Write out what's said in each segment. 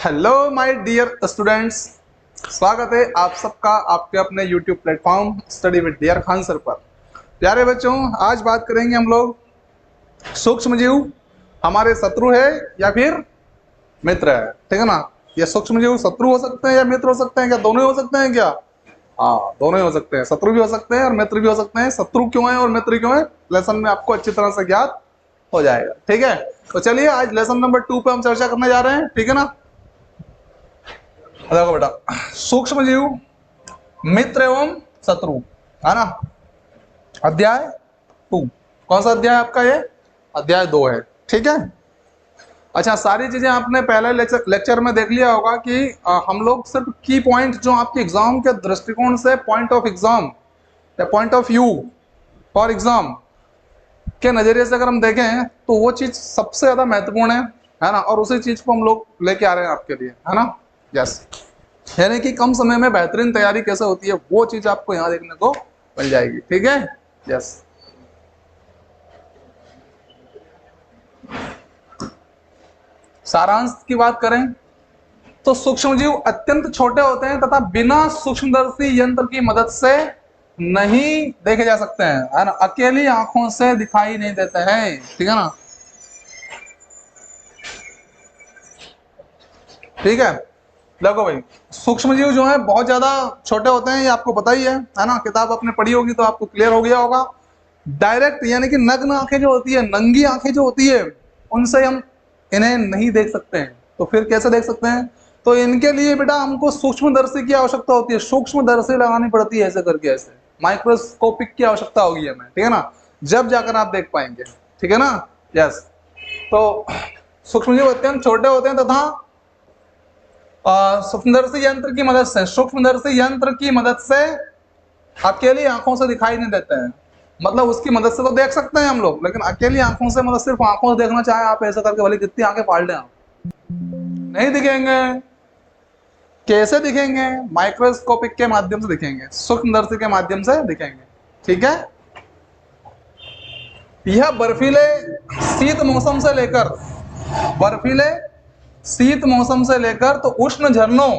Hello my dear students, स्वागत है आप सबका आपके अपने YouTube platform study with dear Khan sir पर। प्यारे बच्चों, आज बात करेंगे हम लोग सूक्ष्म जीव हमारे शत्रु है या फिर मित्र है। ठीक है ना। ये सूक्ष्म जीव शत्रु हो सकते हैं या मित्र हो सकते हैं, क्या दोनों ही हो सकते हैं क्या? हाँ, दोनों ही हो सकते हैं। शत्रु भी हो सकते हैं और मित्र भी हो सकते हैं। शत्रु क्यों है और मित्र क्यों है, लेसन में आपको अच्छी तरह से ज्ञात हो जाएगा। ठीक है, तो चलिए आज लेसन नंबर 2 पे हम चर्चा करने जा रहे हैं। ठीक है ना। देखो बेटा, सूक्ष्म जीव मित्र एवं शत्रु, है ना। अध्याय 2। कौन सा अध्याय आपका? ये अध्याय 2 है। ठीक है। अच्छा, सारी चीजें आपने पहले लेक्चर में देख लिया होगा कि हम लोग सिर्फ की पॉइंट जो आपके एग्जाम के दृष्टिकोण से पॉइंट ऑफ एग्जाम या point of view for exam के नजरिए से अगर हम देखें तो वो चीज सबसे ज्यादा महत्वपूर्ण है ना। और उसी चीज को हम लोग लेके आ रहे हैं आपके लिए, है ना। यस, यानी कि कम समय में बेहतरीन तैयारी कैसे होती है वो चीज आपको यहाँ देखने को मिल जाएगी। ठीक है। यस, सारांश की बात करें तो सूक्ष्मजीव अत्यंत छोटे होते हैं तथा बिना सूक्ष्मदर्शी यंत्र की मदद से नहीं देखे जा सकते हैं, है ना। अकेली आंखों से दिखाई नहीं देते हैं। ठीक है ना। ठीक है, देखो भाई, सूक्ष्मजीव जो है बहुत ज्यादा छोटे होते हैं, ये आपको पता ही है ना। किताब आपने पढ़ी होगी तो आपको क्लियर हो गया होगा। डायरेक्ट यानी कि नग्न आंखें जो होती है, नंगी आंखें जो होती है, उनसे हम इन्हें नहीं देख सकते हैं। तो फिर कैसे देख सकते हैं? तो इनके लिए बेटा हमको सूक्ष्मदर्शी की आवश्यकता होती है। सूक्ष्मदर्शी लगानी पड़ती है, ऐसे करके, ऐसे माइक्रोस्कोपिक की आवश्यकता होगी हमें। ठीक है ना, जब जाकर आप देख पाएंगे। ठीक है ना। यस, तो सूक्ष्मजीव अत्यंत छोटे होते हैं तथा सूक्ष्मदर्शी यंत्र की मदद से, सूक्ष्मदर्शी यंत्र की मदद से अकेली आंखों से दिखाई नहीं देते हैं। मतलब उसकी मदद से तो देख सकते हैं हम लोग, लेकिन अकेली आंखों से, मतलब सिर्फ आंखों से देखना चाहे आप ऐसा करके, भले कितनी आंखें फाड़ लें आप, नहीं दिखेंगे। कैसे दिखेंगे? माइक्रोस्कोपिक के माध्यम से दिखेंगे, सूक्ष्मदर्शी के माध्यम से दिखेंगे। ठीक है। यह बर्फीले शीत मौसम से लेकर, बर्फीले शीत मौसम से लेकर तो उष्ण झरनों,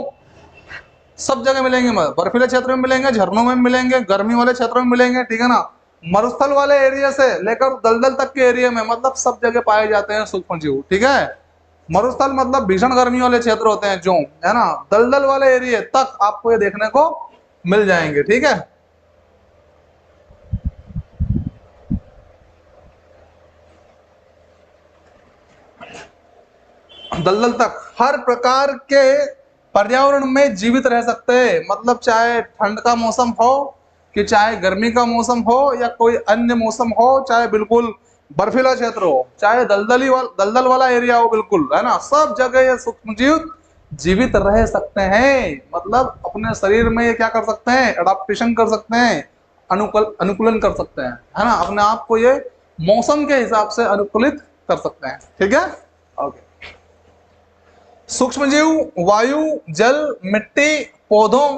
सब जगह मिलेंगे। बर्फीले क्षेत्र में मिलेंगे, झरनों में मिलेंगे, गर्मी वाले क्षेत्रों में मिलेंगे। ठीक है ना। मरुस्थल वाले एरिया से लेकर दलदल तक के एरिया में, मतलब सब जगह पाए जाते हैं सूक्ष्म जीव। ठीक है। मरुस्थल मतलब भीषण गर्मी वाले क्षेत्र होते हैं जो, है ना। दलदल वाले एरिया तक आपको ये देखने को मिल जाएंगे। ठीक है। दलदल तक हर प्रकार के पर्यावरण में जीवित रह सकते हैं। मतलब चाहे ठंड का मौसम हो कि चाहे गर्मी का मौसम हो या कोई अन्य मौसम हो, चाहे बिल्कुल बर्फीला क्षेत्र हो, चाहे दलदल वाला एरिया हो, बिल्कुल, है ना, सब जगह ये सूक्ष्मजीव जीवित रह सकते हैं। मतलब अपने शरीर में ये क्या कर सकते हैं? अडॉप्टेशन कर सकते हैं, अनुकूलन कर सकते हैं, है ना। अपने आप को ये मौसम के हिसाब से अनुकूलित कर सकते हैं। ठीक है। ओके। सूक्ष्मजीव वायु, जल, मिट्टी, पौधों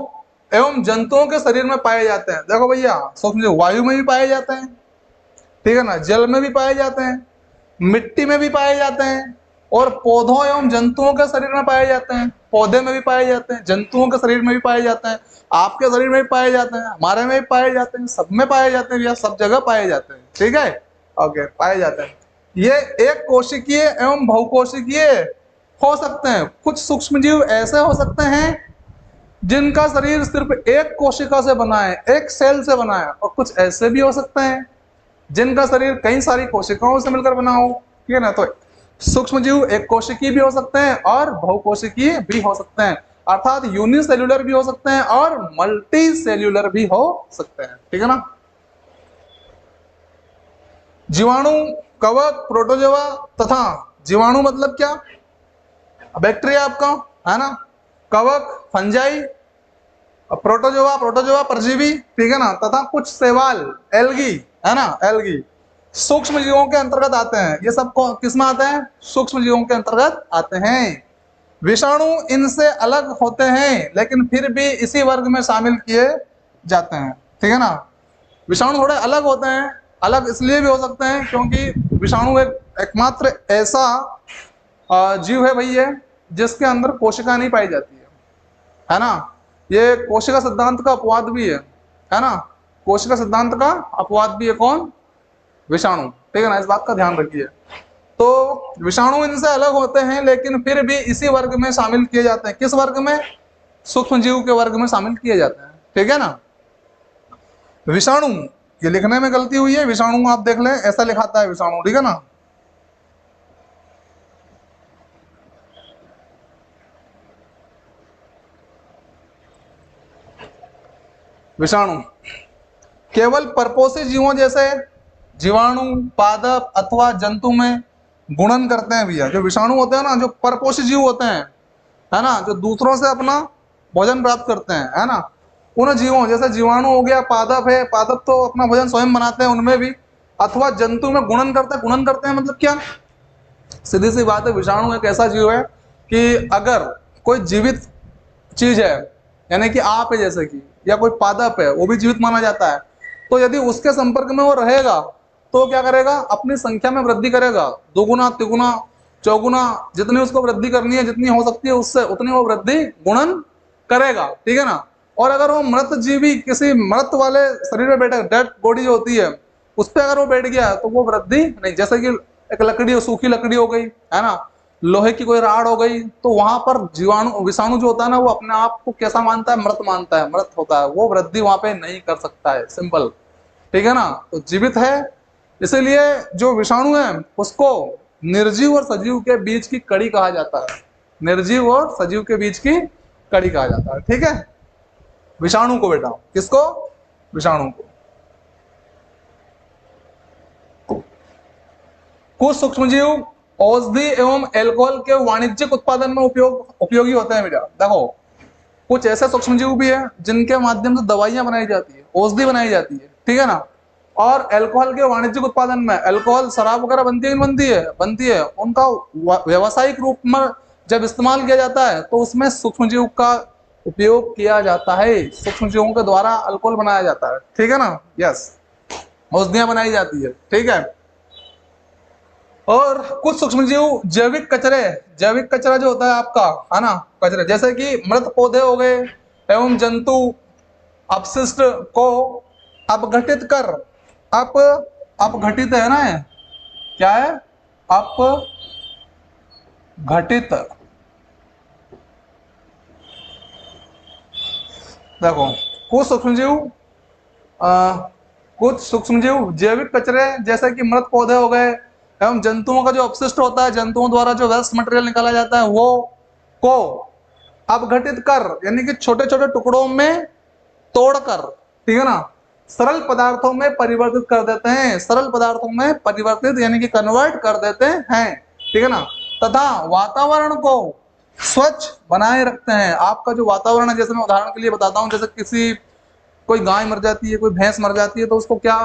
एवं जंतुओं के शरीर में पाए जाते हैं। देखो भैया, सूक्ष्मजीव वायु में भी पाए जाते हैं, ठीक है ना, जल में भी पाए जाते हैं, मिट्टी में भी पाए जाते हैं, और पौधों एवं जंतुओं के शरीर में पाए जाते हैं। पौधे में भी पाए जाते हैं, जंतुओं के शरीर में भी पाए जाते हैं, आपके शरीर में भी पाए जाते हैं, हमारे में भी पाए जाते हैं, सब में पाए जाते हैं भैया, सब जगह पाए जाते हैं। ठीक है। ओके, पाए जाते हैं। ये एक कोशिकीय एवं बहुकोशिकीय हो सकते हैं। कुछ सूक्ष्मजीव ऐसे हो सकते हैं जिनका शरीर सिर्फ एक कोशिका से बना है, एक सेल से बना है, और कुछ ऐसे भी हो सकते हैं जिनका शरीर कई सारी कोशिकाओं से मिलकर बना हो। ठीक है ना। तो सूक्ष्मजीव एक कोशिकीय भी हो सकते हैं और बहुकोशिकीय भी हो सकते हैं, अर्थात यूनिसेल्युलर भी हो सकते हैं और मल्टी सेल्युलर भी हो सकते हैं। ठीक है ना। जीवाणु, कवक, प्रोटोजोआ तथा, जीवाणु मतलब क्या? बैक्टीरिया आपका, है ना। कवक, फंजाई, प्रोटोजोआ, प्रोटोजोआ परजीवी, ठीक है ना, तथा कुछ शैवाल, एल्गी, है ना, एल्गी सूक्ष्म जीवों के अंतर्गत आते हैं। ये सब किस में आते हैं? सूक्ष्म जीवों के अंतर्गत आते हैं। विषाणु इनसे अलग होते हैं लेकिन फिर भी इसी वर्ग में शामिल किए जाते हैं। ठीक है ना। विषाणु थोड़े अलग होते हैं, अलग इसलिए भी हो सकते हैं क्योंकि विषाणु एक एकमात्र ऐसा जीव है भाई, ये जिसके अंदर कोशिका नहीं पाई जाती है ना। ये कोशिका सिद्धांत का अपवाद भी है ना। कोशिका सिद्धांत का अपवाद भी है कौन? विषाणु। ठीक है ना, इस बात का ध्यान रखिए। तो विषाणु इनसे अलग होते हैं, लेकिन फिर भी इसी वर्ग में शामिल किए जाते हैं। किस वर्ग में? सूक्ष्म जीव के वर्ग में शामिल किए जाते हैं। ठीक है ना। विषाणु, ये लिखने में गलती हुई है, विषाणु आप देख लें, ऐसा लिखाता है विषाणु। ठीक है ना। विषाणु केवल परपोषी जीवों जैसे जीवाणु, पादप अथवा जंतु में गुणन करते हैं भैया। जो विषाणु होते हैं ना, जो परपोषी जीव होते हैं, है ना, जो दूसरों से अपना भोजन प्राप्त करते हैं, है ना, उन जीवों जैसे जीवाणु हो गया, पादप है, पादप तो अपना भोजन स्वयं बनाते हैं, उनमें भी, अथवा जंतु में गुणन करते हैं। गुणन करते हैं मतलब क्या? सीधी सी बात है, विषाणु एक ऐसा जीव है कि अगर कोई जीवित चीज है, यानी कि आप है जैसे कि, या कोई पादप है, वो भी जीवित माना जाता है, तो यदि उसके संपर्क में वो रहेगा तो क्या करेगा? अपनी संख्या में वृद्धि करेगा, दोगुना तिगुना चौगुना, जितनी उसको वृद्धि करनी है, जितनी हो सकती है उससे उतनी वो वृद्धि गुणन करेगा। ठीक है ना। और अगर वो मृत जीवी किसी मृत वाले शरीर में बैठे, डेड बॉडी जो होती है, उस पर अगर वो बैठ गया तो वो वृद्धि नहीं। जैसे कि एक लकड़ी, सूखी लकड़ी हो गई, है ना, लोहे की कोई राड हो गई, तो वहां पर जीवाणु, विषाणु जो होता है ना, वो अपने आप को कैसा मानता है? मृत मानता है, मृत होता है, वो वृद्धि वहां पे नहीं कर सकता है। सिंपल। ठीक है ना। तो जीवित है, इसीलिए जो विषाणु है उसको निर्जीव और सजीव के बीच की कड़ी कहा जाता है। निर्जीव और सजीव के बीच की कड़ी कहा जाता है। ठीक है। विषाणु को बेटा, किसको? विषाणु को। कुछ सूक्ष्मजीव औषधि एवं अल्कोहल के वाणिज्यिक उत्पादन में उपयोगी होते हैं बेटा। देखो, कुछ ऐसे सूक्ष्मजीव भी है जिनके माध्यम से दवाइयां बनाई जाती है, औषधि बनाई जाती है। ठीक है ना। और अल्कोहल के वाणिज्यिक उत्पादन में, अल्कोहल शराब वगैरह बनती है, बनती है, बनती है, उनका व्यवसायिक रूप में जब इस्तेमाल किया जाता है तो उसमें सूक्ष्मजीव का उपयोग किया जाता है। सूक्ष्मजीवों के द्वारा अल्कोहल बनाया जाता है। ठीक है ना। यस, औषधियां बनाई जाती है। ठीक है। और कुछ सूक्ष्मजीव जैविक कचरे, जैविक कचरा जो होता है आपका, है ना, कचरे जैसे कि मृत पौधे हो गए एवं जंतु अपशिष्ट को अपघटित कर, अपघटित है ना, क्या है? अपघटित। देखो, कुछ सूक्ष्मजीव कुछ सूक्ष्मजीव जैविक कचरे जैसे कि मृत पौधे हो गए एवं जंतुओं का जो अपशिष्ट होता है, जंतुओं द्वारा जो वेस्ट मटेरियल निकाला जाता है, वो को अपघटित कर, यानी कि छोटे छोटे टुकड़ों में तोड़कर, ठीक है ना, सरल पदार्थों में परिवर्तित कर देते हैं। सरल पदार्थों में परिवर्तित यानी कि कन्वर्ट कर देते हैं। ठीक है ना। तथा वातावरण को स्वच्छ बनाए रखते हैं। आपका जो वातावरण है, जैसे मैं उदाहरण के लिए बताता हूँ, जैसे किसी कोई गाय मर जाती है, कोई भैंस मर जाती है, तो उसको क्या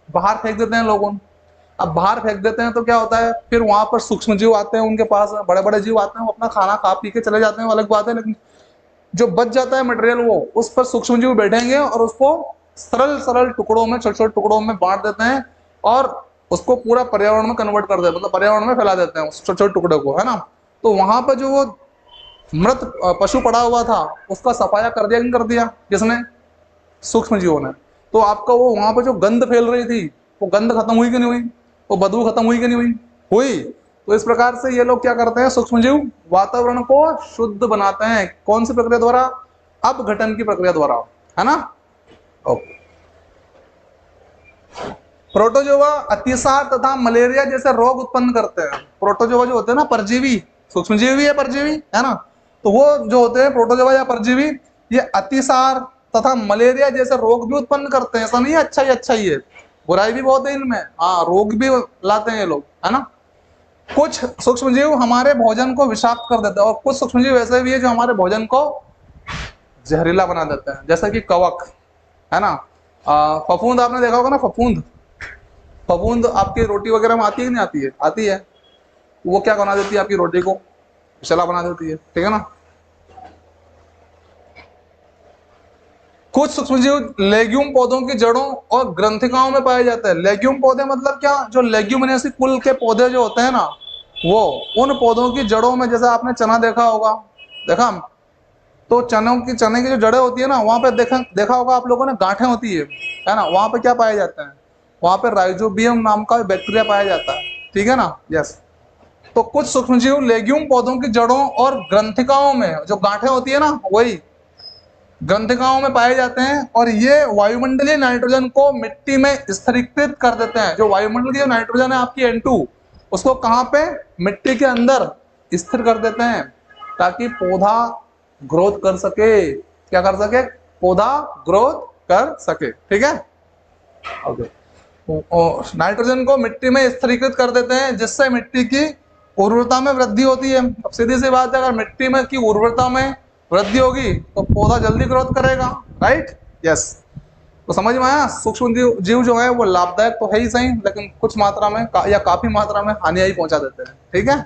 बाहर फेंक देते हैं लोगों। अब बाहर फेंक देते हैं तो क्या होता है, फिर वहां पर सूक्ष्म जीव आते हैं, उनके पास बड़े बड़े जीव आते हैं, वो अपना खाना खा पी के चले जाते हैं, अलग बात है, लेकिन जो बच जाता है मटेरियल, वो उस पर सूक्ष्म जीव बैठेंगे और उसको सरल सरल टुकड़ों में, छोटे छोटे टुकड़ों में बांट देते हैं और उसको पूरा पर्यावरण में कन्वर्ट कर देते हैं, मतलब पर्यावरण में फैला देते हैं उस छोटे छोटे टुकड़े को, है ना। तो वहां पर जो वो मृत पशु पड़ा हुआ था, उसका सफाया कर दिया, कर दिया किसने? सूक्ष्म जीवों ने। तो आपका वो वहां पर जो गंध फैल रही थी, वो गंध खत्म हुई कि नहीं हुई? वो बदबू खत्म हुई कि नहीं हुई? हुई। तो इस प्रकार से ये लोग क्या करते हैं, सूक्ष्मजीव वातावरण को शुद्ध बनाते हैं। कौन सी प्रक्रिया द्वारा? अपघटन की प्रक्रिया द्वारा, है ना। ओके। प्रोटोजोआ अतिसार तथा मलेरिया जैसे रोग उत्पन्न करते हैं। प्रोटोजोआ जो होते हैं ना, परजीवी, सूक्ष्मजीवी है, परजीवी, है ना। तो वो जो होते हैं प्रोटोजोआ या परजीवी, ये अतिसार तथा मलेरिया जैसे रोग भी उत्पन्न करते हैं। ऐसा नहीं है अच्छा ही अच्छा ही है, बुराई भी बहुत है इनमें, हाँ, रोग भी लाते हैं ये लोग, है ना। कुछ सूक्ष्मजीव हमारे भोजन को विषाक्त कर देते हैं और कुछ सूक्ष्मजीव ऐसे भी है जो हमारे भोजन को जहरीला बना देते हैं, जैसे कि कवक, है ना। फफूंद आपने देखा होगा ना, फफूंद, फफूंद आपकी रोटी वगैरह में आती है कि नहीं आती है? आती है। वो क्या बना देती है? आपकी रोटी को विषैला बना देती है। ठीक है ना। कुछ सूक्ष्मजीव लेग्यूम पौधों की जड़ों और ग्रंथिकाओं में पाए जाते हैं। लेग्यूम पौधे मतलब क्या? जो लेग्यूमिनेसी कुल के पौधे जो होते हैं ना, वो उन पौधों की जड़ों में, जैसे आपने चना देखा होगा, देखा, तो चने की जो जड़ें होती है ना, वहां पे देखा होगा आप लोगों ने, गांठें होती है ना, वहां पे क्या पाया जाता है, वहां पे राइजोबियम नाम का बैक्टीरिया पाया जाता है, ठीक है ना। यस। तो कुछ सूक्ष्मजीव लेग्यूम पौधों की जड़ों और ग्रंथिकाओं में, जो गांठें होती है ना, वही ग्रंथिकाओं में पाए जाते हैं, और ये वायुमंडलीय नाइट्रोजन को मिट्टी में स्थिरीकृत कर देते हैं। जो वायुमंडल की जो नाइट्रोजन है आपकी N2, उसको कहाँ पे, मिट्टी के अंदर स्थिर कर देते हैं, ताकि पौधा ग्रोथ कर सके। क्या कर सके, पौधा ग्रोथ कर सके, ठीक है। ओके। नाइट्रोजन को मिट्टी में स्थिरीकृत कर देते हैं, जिससे मिट्टी की उर्वरता में वृद्धि होती है। अब सीधी सी बात है, अगर मिट्टी में की उर्वरता में वृद्धि होगी तो पौधा जल्दी ग्रोथ करेगा, राइट। यस। तो समझ में आया, सूक्ष्म जीव जो है वो लाभदायक तो है ही सही, लेकिन कुछ मात्रा में या काफी मात्रा में हानि पहुंचा देते हैं, ठीक है।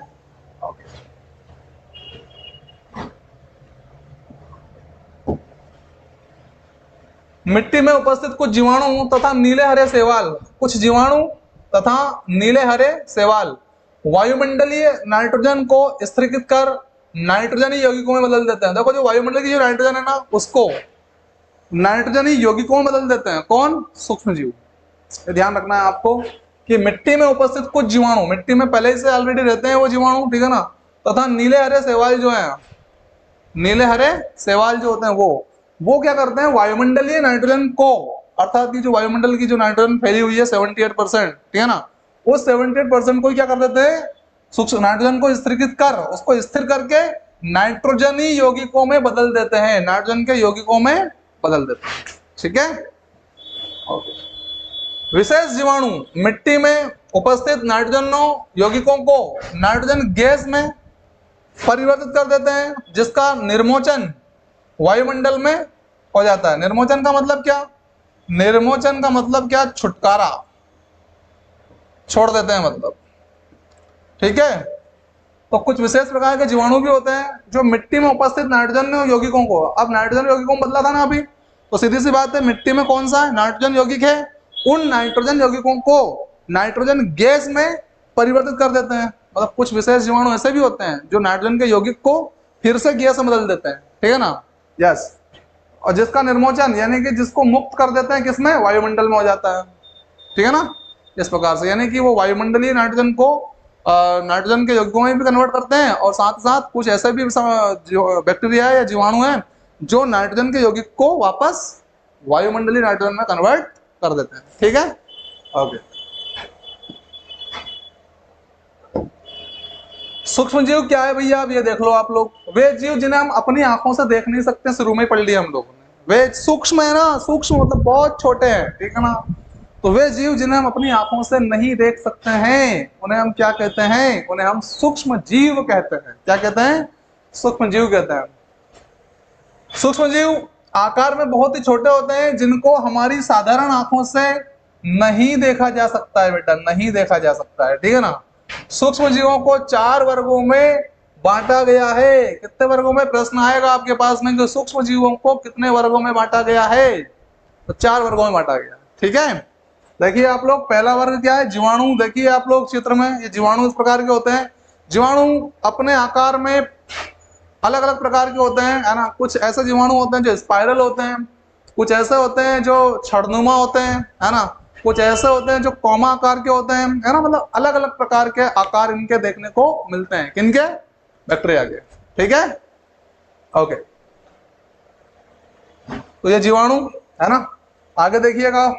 मिट्टी में उपस्थित कुछ जीवाणु तथा नीले हरे शैवाल, कुछ जीवाणु तथा नीले हरे शैवाल वायुमंडलीय नाइट्रोजन को स्थिरीकृत कर नाइट्रोजनी यौगिकों में बदल देते हैं। देखो, जो वायुमंडल की जो नाइट्रोजन है ना, उसको नाइट्रोजनी यौगिकों में बदल देते हैं। कौन, सूक्ष्म जीव। ध्यान रखना है आपको कि मिट्टी में उपस्थित कुछ जीवाणु, मिट्टी में पहले से ऑलरेडी रहते हैं वो जीवाणु, ठीक है ना, तथा नीले हरे शैवाल जो है, नीले हरे शैवाल जो होते हैं वो क्या करते हैं, वायुमंडलीय नाइट्रोजन को, अर्थात की जो वायुमंडल की जो नाइट्रोजन फैली हुई है 78%, ठीक है ना, उस 78% को क्या कर देते हैं, सूक्ष्म नाइट्रोजन को स्थिरीकृत कर, उसको स्थिर करके नाइट्रोजनी यौगिकों में बदल देते हैं, नाइट्रोजन के यौगिकों में बदल देते हैं, ठीक है। विशेष जीवाणु मिट्टी में उपस्थित नाइट्रोजन यौगिकों को नाइट्रोजन गैस में परिवर्तित कर देते हैं, जिसका निर्मोचन वायुमंडल में हो जाता है। निर्मोचन का मतलब क्या, निर्मोचन का मतलब क्या, छुटकारा, छोड़ देते हैं मतलब, ठीक है। तो कुछ विशेष प्रकार के जीवाणु भी होते हैं जो मिट्टी में उपस्थित नाइट्रोजन यौगिकों को, अब नाइट्रोजन यौगिकों को बदला था ना अभी, तो सीधी सी बात है, मिट्टी में कौन सा है, नाइट्रोजन यौगिक है, उन नाइट्रोजन यौगिकों को नाइट्रोजन गैस में परिवर्तित कर देते हैं। मतलब कुछ विशेष जीवाणु ऐसे भी होते हैं जो नाइट्रोजन के यौगिक को फिर से गैस में बदल देते हैं, ठीक है ना। यस। और जिसका निर्मोचन यानी कि जिसको मुक्त कर देते हैं, किसमें, वायुमंडल में हो जाता है, ठीक है ना। इस प्रकार से यानी कि वो वायुमंडलीय नाइट्रोजन को नाइट्रोजन के यौगिकों में भी कन्वर्ट करते हैं, और साथ साथ कुछ ऐसे भी जो बैक्टीरिया या जीवाणु हैं जो नाइट्रोजन के यौगिक को वापस वायुमंडलीय नाइट्रोजन में कन्वर्ट कर देते हैं, ठीक है। ओके। सूक्ष्म जीव क्या है भैया, अब ये देख लो आप लोग, वे जीव जिन्हें हम अपनी आंखों से देख नहीं सकते, शुरू में पढ़ लिया हम लोगों ने, वे सूक्ष्म है ना, सूक्ष्म मतलब बहुत छोटे हैं, ठीक है ना। तो वे जीव जिन्हें हम अपनी आंखों से नहीं देख सकते हैं, उन्हें हम क्या कहते हैं, उन्हें हम सूक्ष्म जीव कहते हैं। क्या कहते हैं, सूक्ष्म जीव कहते हैं। सूक्ष्म जीव आकार में बहुत ही छोटे होते हैं, जिनको हमारी साधारण आंखों से नहीं देखा जा सकता है बेटा, नहीं देखा जा सकता है, ठीक है ना। सूक्ष्म जीवों को 4 वर्गों में बांटा गया है। कितने वर्गों में, प्रश्न आएगा आपके पास में कि सूक्ष्म जीवों को कितने वर्गों में बांटा गया है, तो 4 वर्गों में बांटा गया, ठीक है। देखिए आप लोग, पहला वर्ग क्या है, जीवाणु। देखिए आप लोग चित्र में, ये जीवाणु इस प्रकार के होते हैं। जीवाणु अपने आकार में अलग अलग प्रकार के होते हैं, है ना। कुछ ऐसे जीवाणु होते हैं जो स्पाइरल होते हैं, कुछ ऐसे होते हैं जो छड़नुमा होते हैं, है ना। कुछ ऐसे होते हैं जो कौमा आकार के होते हैं, है ना। मतलब अलग अलग प्रकार के आकार इनके देखने को मिलते हैं, किनके, बैक्टीरिया के, ठीक है। ओके। तो ये जीवाणु है ना। आगे देखिएगा,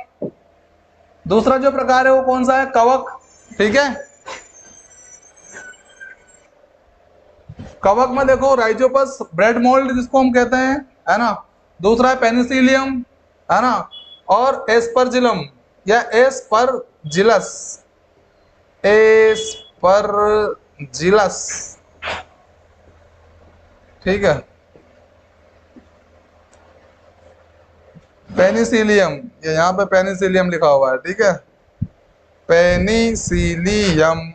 दूसरा जो प्रकार है वो कौन सा है, कवक, ठीक है। कवक में देखो, राइजोपस, ब्रेड मोल्ड जिसको हम कहते हैं, है ना। दूसरा है पेनिसिलियम, है ना, और एस्परजिलम या एस्परजिलस, एस्परजिलस, ठीक है। पेनिसिलियम, ये यहाँ पे पेनिसिलियम लिखा हुआ है, ठीक है, पेनिसिलियम।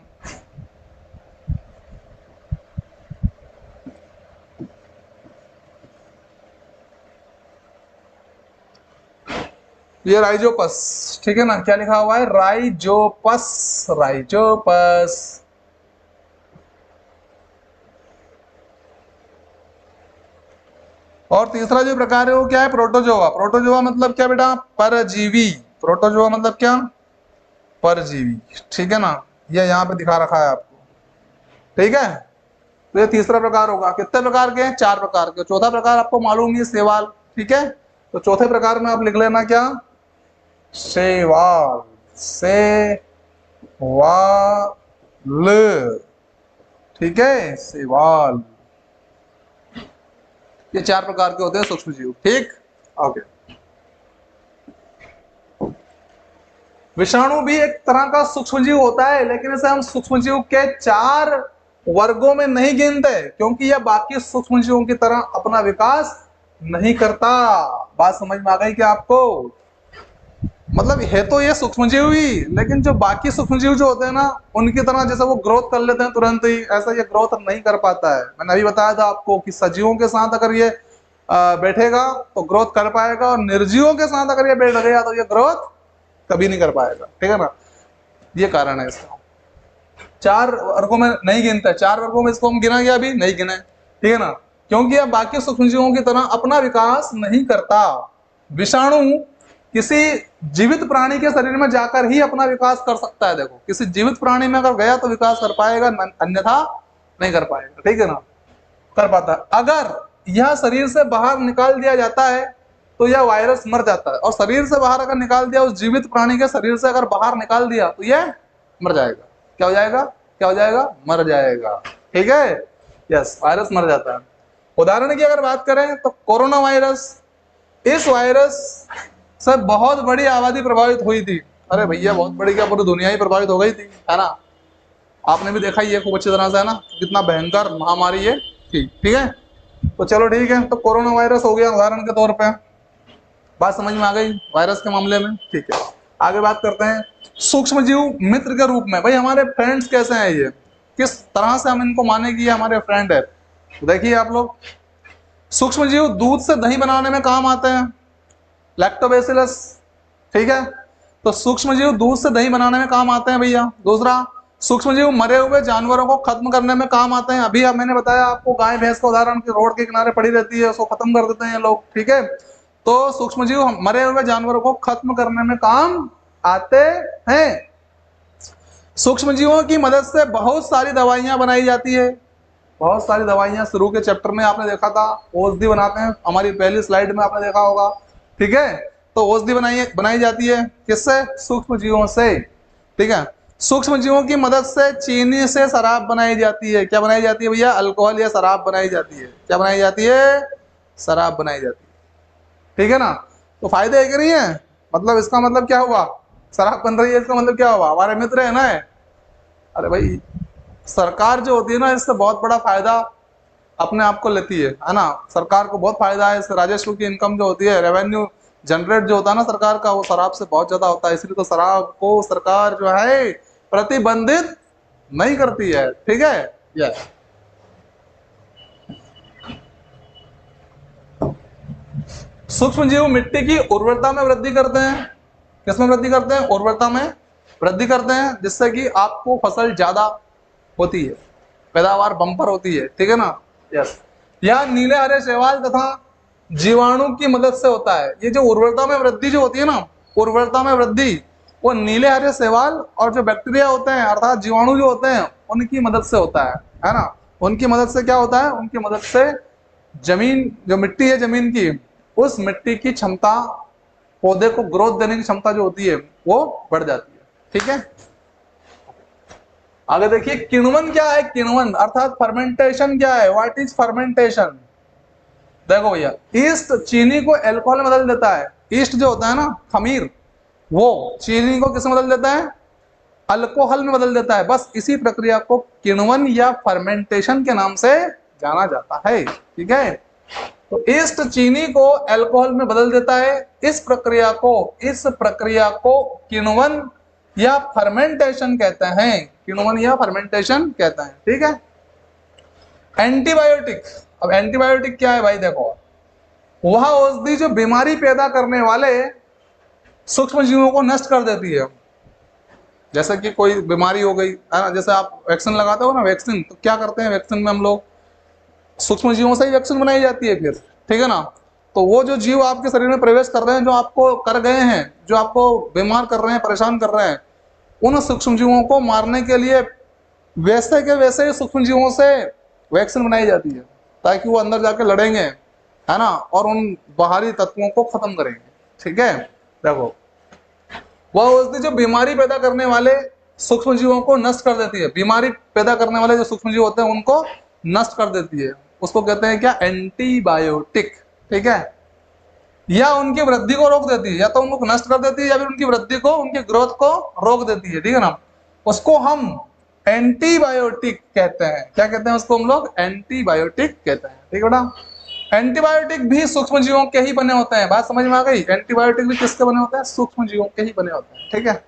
ये राइजोपस, ठीक है ना, क्या लिखा हुआ है, राइजोपस, राइजोपस, और तीसरा जो प्रकार है वो क्या है, प्रोटोजोआ। प्रोटोजोआ मतलब क्या बेटा, परजीवी। प्रोटोजोआ मतलब क्या, परजीवी। ठीक है ना, ये यहाँ पे दिखा रखा है आपको। ठीक है, तो ये तीसरा प्रकार होगा। कितने प्रकार के हैं, 4 प्रकार के। चौथा प्रकार आपको मालूम ही है, शैवाल। ठीक है, तो चौथे प्रकार में आप लिख लेना क्या, शैवाल। शैवाल, ठीक है, शैवाल। ये 4 प्रकार के होते हैं सूक्ष्म जीव। ठीक, ओके। विषाणु भी एक तरह का सूक्ष्म जीव होता है, लेकिन इसे हम सूक्ष्म जीव के 4 वर्गों में नहीं गिनते, क्योंकि यह बाकी सूक्ष्म जीवों की तरह अपना विकास नहीं करता। बात समझ में आ गई क्या आपको? मतलब है तो ये सूक्ष्म जीव ही, लेकिन जो बाकी सूक्ष्म जीव जो होते हैं ना, उनकी तरह जैसे वो ग्रोथ कर लेते हैं तुरंत ही, ऐसा ये ग्रोथ नहीं कर पाता है। मैंने अभी बताया था आपको कि सजीवों के साथ अगर ये बैठेगा तो ग्रोथ कर पाएगा, और निर्जीवों के साथ अगर ये बैठ गया तो ये ग्रोथ कभी नहीं कर पाएगा। ठीक है ना, ये कारण है इसका। 4 वर्गों में नहीं गिनते, 4 वर्गों में इसको हम गिना गया, अभी नहीं गिने। ठीक है ना, क्योंकि यह बाकी सूक्ष्मजीवों की तरह अपना विकास नहीं करता। विषाणु किसी जीवित प्राणी के शरीर में जाकर ही अपना विकास कर सकता है। देखो, किसी जीवित प्राणी में अगर गया तो विकास कर पाएगा, अन्यथा नहीं कर पाएगा। ठीक है ना, कर पाता है। अगर यह शरीर से बाहर निकाल दिया जाता है तो यह वायरस मर जाता है, और शरीर से बाहर अगर निकाल दिया, उस जीवित प्राणी के शरीर से अगर बाहर निकाल दिया तो यह मर जाएगा। क्या हो जाएगा, क्या हो जाएगा, मर जाएगा। ठीक है, यस, वायरस मर जाता है। उदाहरण की अगर बात करें तो कोरोना वायरस, इस वायरस से बहुत बड़ी आबादी प्रभावित हुई थी। अरे भैया, बहुत बड़ी क्या, पूरी दुनिया ही प्रभावित हो गई थी, है ना। आपने भी देखा ही है खूब अच्छी तरह से, है ना, कितना भयंकर महामारी ये थी। ठीक है, तो चलो ठीक है, तो कोरोना वायरस हो गया उदाहरण के तौर पे। बात समझ में आ गई वायरस के मामले में। ठीक है, आगे बात करते हैं सूक्ष्म जीव मित्र के रूप में। भाई हमारे फ्रेंड्स कैसे हैं, ये किस तरह से हम इनको माने कि ये हमारे फ्रेंड है। तो देखिए आप लोग, सूक्ष्म जीव दूध से दही बनाने में काम आते हैं, लैक्टोबैसिलस। ठीक है, तो सूक्ष्म जीव दूध से दही बनाने में काम आते हैं भैया। दूसरा, सूक्ष्म जीव मरे हुए जानवरों को खत्म करने में काम आते हैं। अभी मैंने बताया आपको गाय भैंस का उदाहरण कि रोड के किनारे पड़ी रहती है, उसको खत्म कर देते हैं लोग। ठीक है, तो सूक्ष्म जीव मरे हुए जानवरों को खत्म करने में काम आते हैं। सूक्ष्म जीवों की मदद से बहुत सारी दवाइयां बनाई जाती है। बहुत सारी दवाइयां, शुरू के चैप्टर में आपने देखा था, औषधि बनाते हैं, हमारी पहली स्लाइड में आपने देखा होगा। ठीक है, तो औषधि बनाई जाती है किससे, सूक्ष्म जीवों से। ठीक है, सूक्ष्म जीवों की मदद से चीनी से शराब बनाई जाती है। क्या बनाई जाती है भैया, अल्कोहल या शराब बनाई जाती है। क्या बनाई जाती है, शराब बनाई जाती है। ठीक है ना, तो फायदे है कि नहीं है। मतलब इसका मतलब क्या हुआ, शराब बन रही है, इसका मतलब क्या हुआ, हमारे मित्र है ना। अरे भाई, सरकार जो होती है ना, इससे बहुत बड़ा फायदा अपने आप को लेती है ना। सरकार को बहुत फायदा है इससे, राजस्व की इनकम जो होती है, रेवेन्यू जनरेट जो होता है ना सरकार का, वो शराब से बहुत ज्यादा होता है। इसलिए तो शराब को सरकार जो है प्रतिबंधित नहीं करती है। ठीक है, यस। सूक्ष्म जीव मिट्टी की उर्वरता में वृद्धि करते हैं। किसमें वृद्धि करते हैं, उर्वरता में वृद्धि करते हैं, जिससे कि आपको फसल ज्यादा होती है, पैदावार बम्पर होती है। ठीक है ना, यस। यह नीले हरे शैवाल तथा जीवाणु की मदद से होता है। ये जो उर्वरता में वृद्धि जो होती है ना, उर्वरता में वृद्धि, वो नीले हरे शैवाल और जो बैक्टीरिया होते हैं अर्थात जीवाणु जो होते हैं उनकी मदद से होता है ना। उनकी मदद से क्या होता है, उनकी मदद से जमीन, जो मिट्टी है जमीन की, उस मिट्टी की क्षमता, पौधे को ग्रोथ देने की क्षमता जो होती है वो बढ़ जाती है। ठीक है, आगे देखिए, किण्वन क्या है, किण्वन अर्थात फर्मेंटेशन क्या है, व्हाट इज फर्मेंटेशन। देखो भैया, ईस्ट चीनी को अल्कोहल में बदल देता है। ईस्ट जो होता है ना, खमीर, वो चीनी को किस में बदल देता है, अल्कोहल में बदल देता है। बस इसी प्रक्रिया को किण्वन या फर्मेंटेशन के नाम से जाना जाता है। ठीक है, तो ईस्ट चीनी को अल्कोहल में बदल देता है। इस प्रक्रिया को किण्वन या फर्मेंटेशन कहते हैं। किण्वन या फर्मेंटेशन कहते हैं। ठीक है, एंटीबायोटिक। अब एंटीबायोटिक क्या है भाई, देखो, वह औषधि जो बीमारी पैदा करने वाले सूक्ष्म जीवों को नष्ट कर देती है। जैसे कि कोई बीमारी हो गई है ना, जैसे आप वैक्सीन लगाते हो ना, वैक्सीन तो क्या करते हैं, वैक्सीन में हम लोग सूक्ष्म जीवों से ही वैक्सीन बनाई जाती है फिर। ठीक है ना। तो वो जो जीव आपके शरीर में प्रवेश कर रहे हैं, जो आपको कर गए हैं, जो आपको बीमार कर रहे हैं, परेशान कर रहे हैं, उन सूक्ष्म जीवों को मारने के लिए वैसे के वैसे ही सूक्ष्म जीवों से वैक्सीन बनाई जाती है, ताकि वो अंदर जाके लड़ेंगे, है ना, और उन बाहरी तत्वों को खत्म करेंगे। ठीक है, देखो वह औषधि जो बीमारी पैदा करने वाले सूक्ष्म जीवों को नष्ट कर देती है, बीमारी पैदा करने वाले जो सूक्ष्म जीव होते हैं उनको नष्ट कर देती है, उसको कहते हैं क्या, एंटीबायोटिक। ठीक है, या उनकी वृद्धि को रोक देती है, या तो उनको नष्ट कर देती है या फिर उनकी वृद्धि को, उनकी ग्रोथ को रोक देती है। ठीक है ना, उसको हम एंटीबायोटिक कहते हैं। क्या कहते हैं उसको हम लोग, एंटीबायोटिक कहते हैं। ठीक है बेटा, एंटीबायोटिक भी सूक्ष्म जीवों के ही बने होते हैं। बात समझ में आ गई, एंटीबायोटिक भी किसके बने होते हैं, सूक्ष्म जीवों के ही बने होते हैं। ठीक है,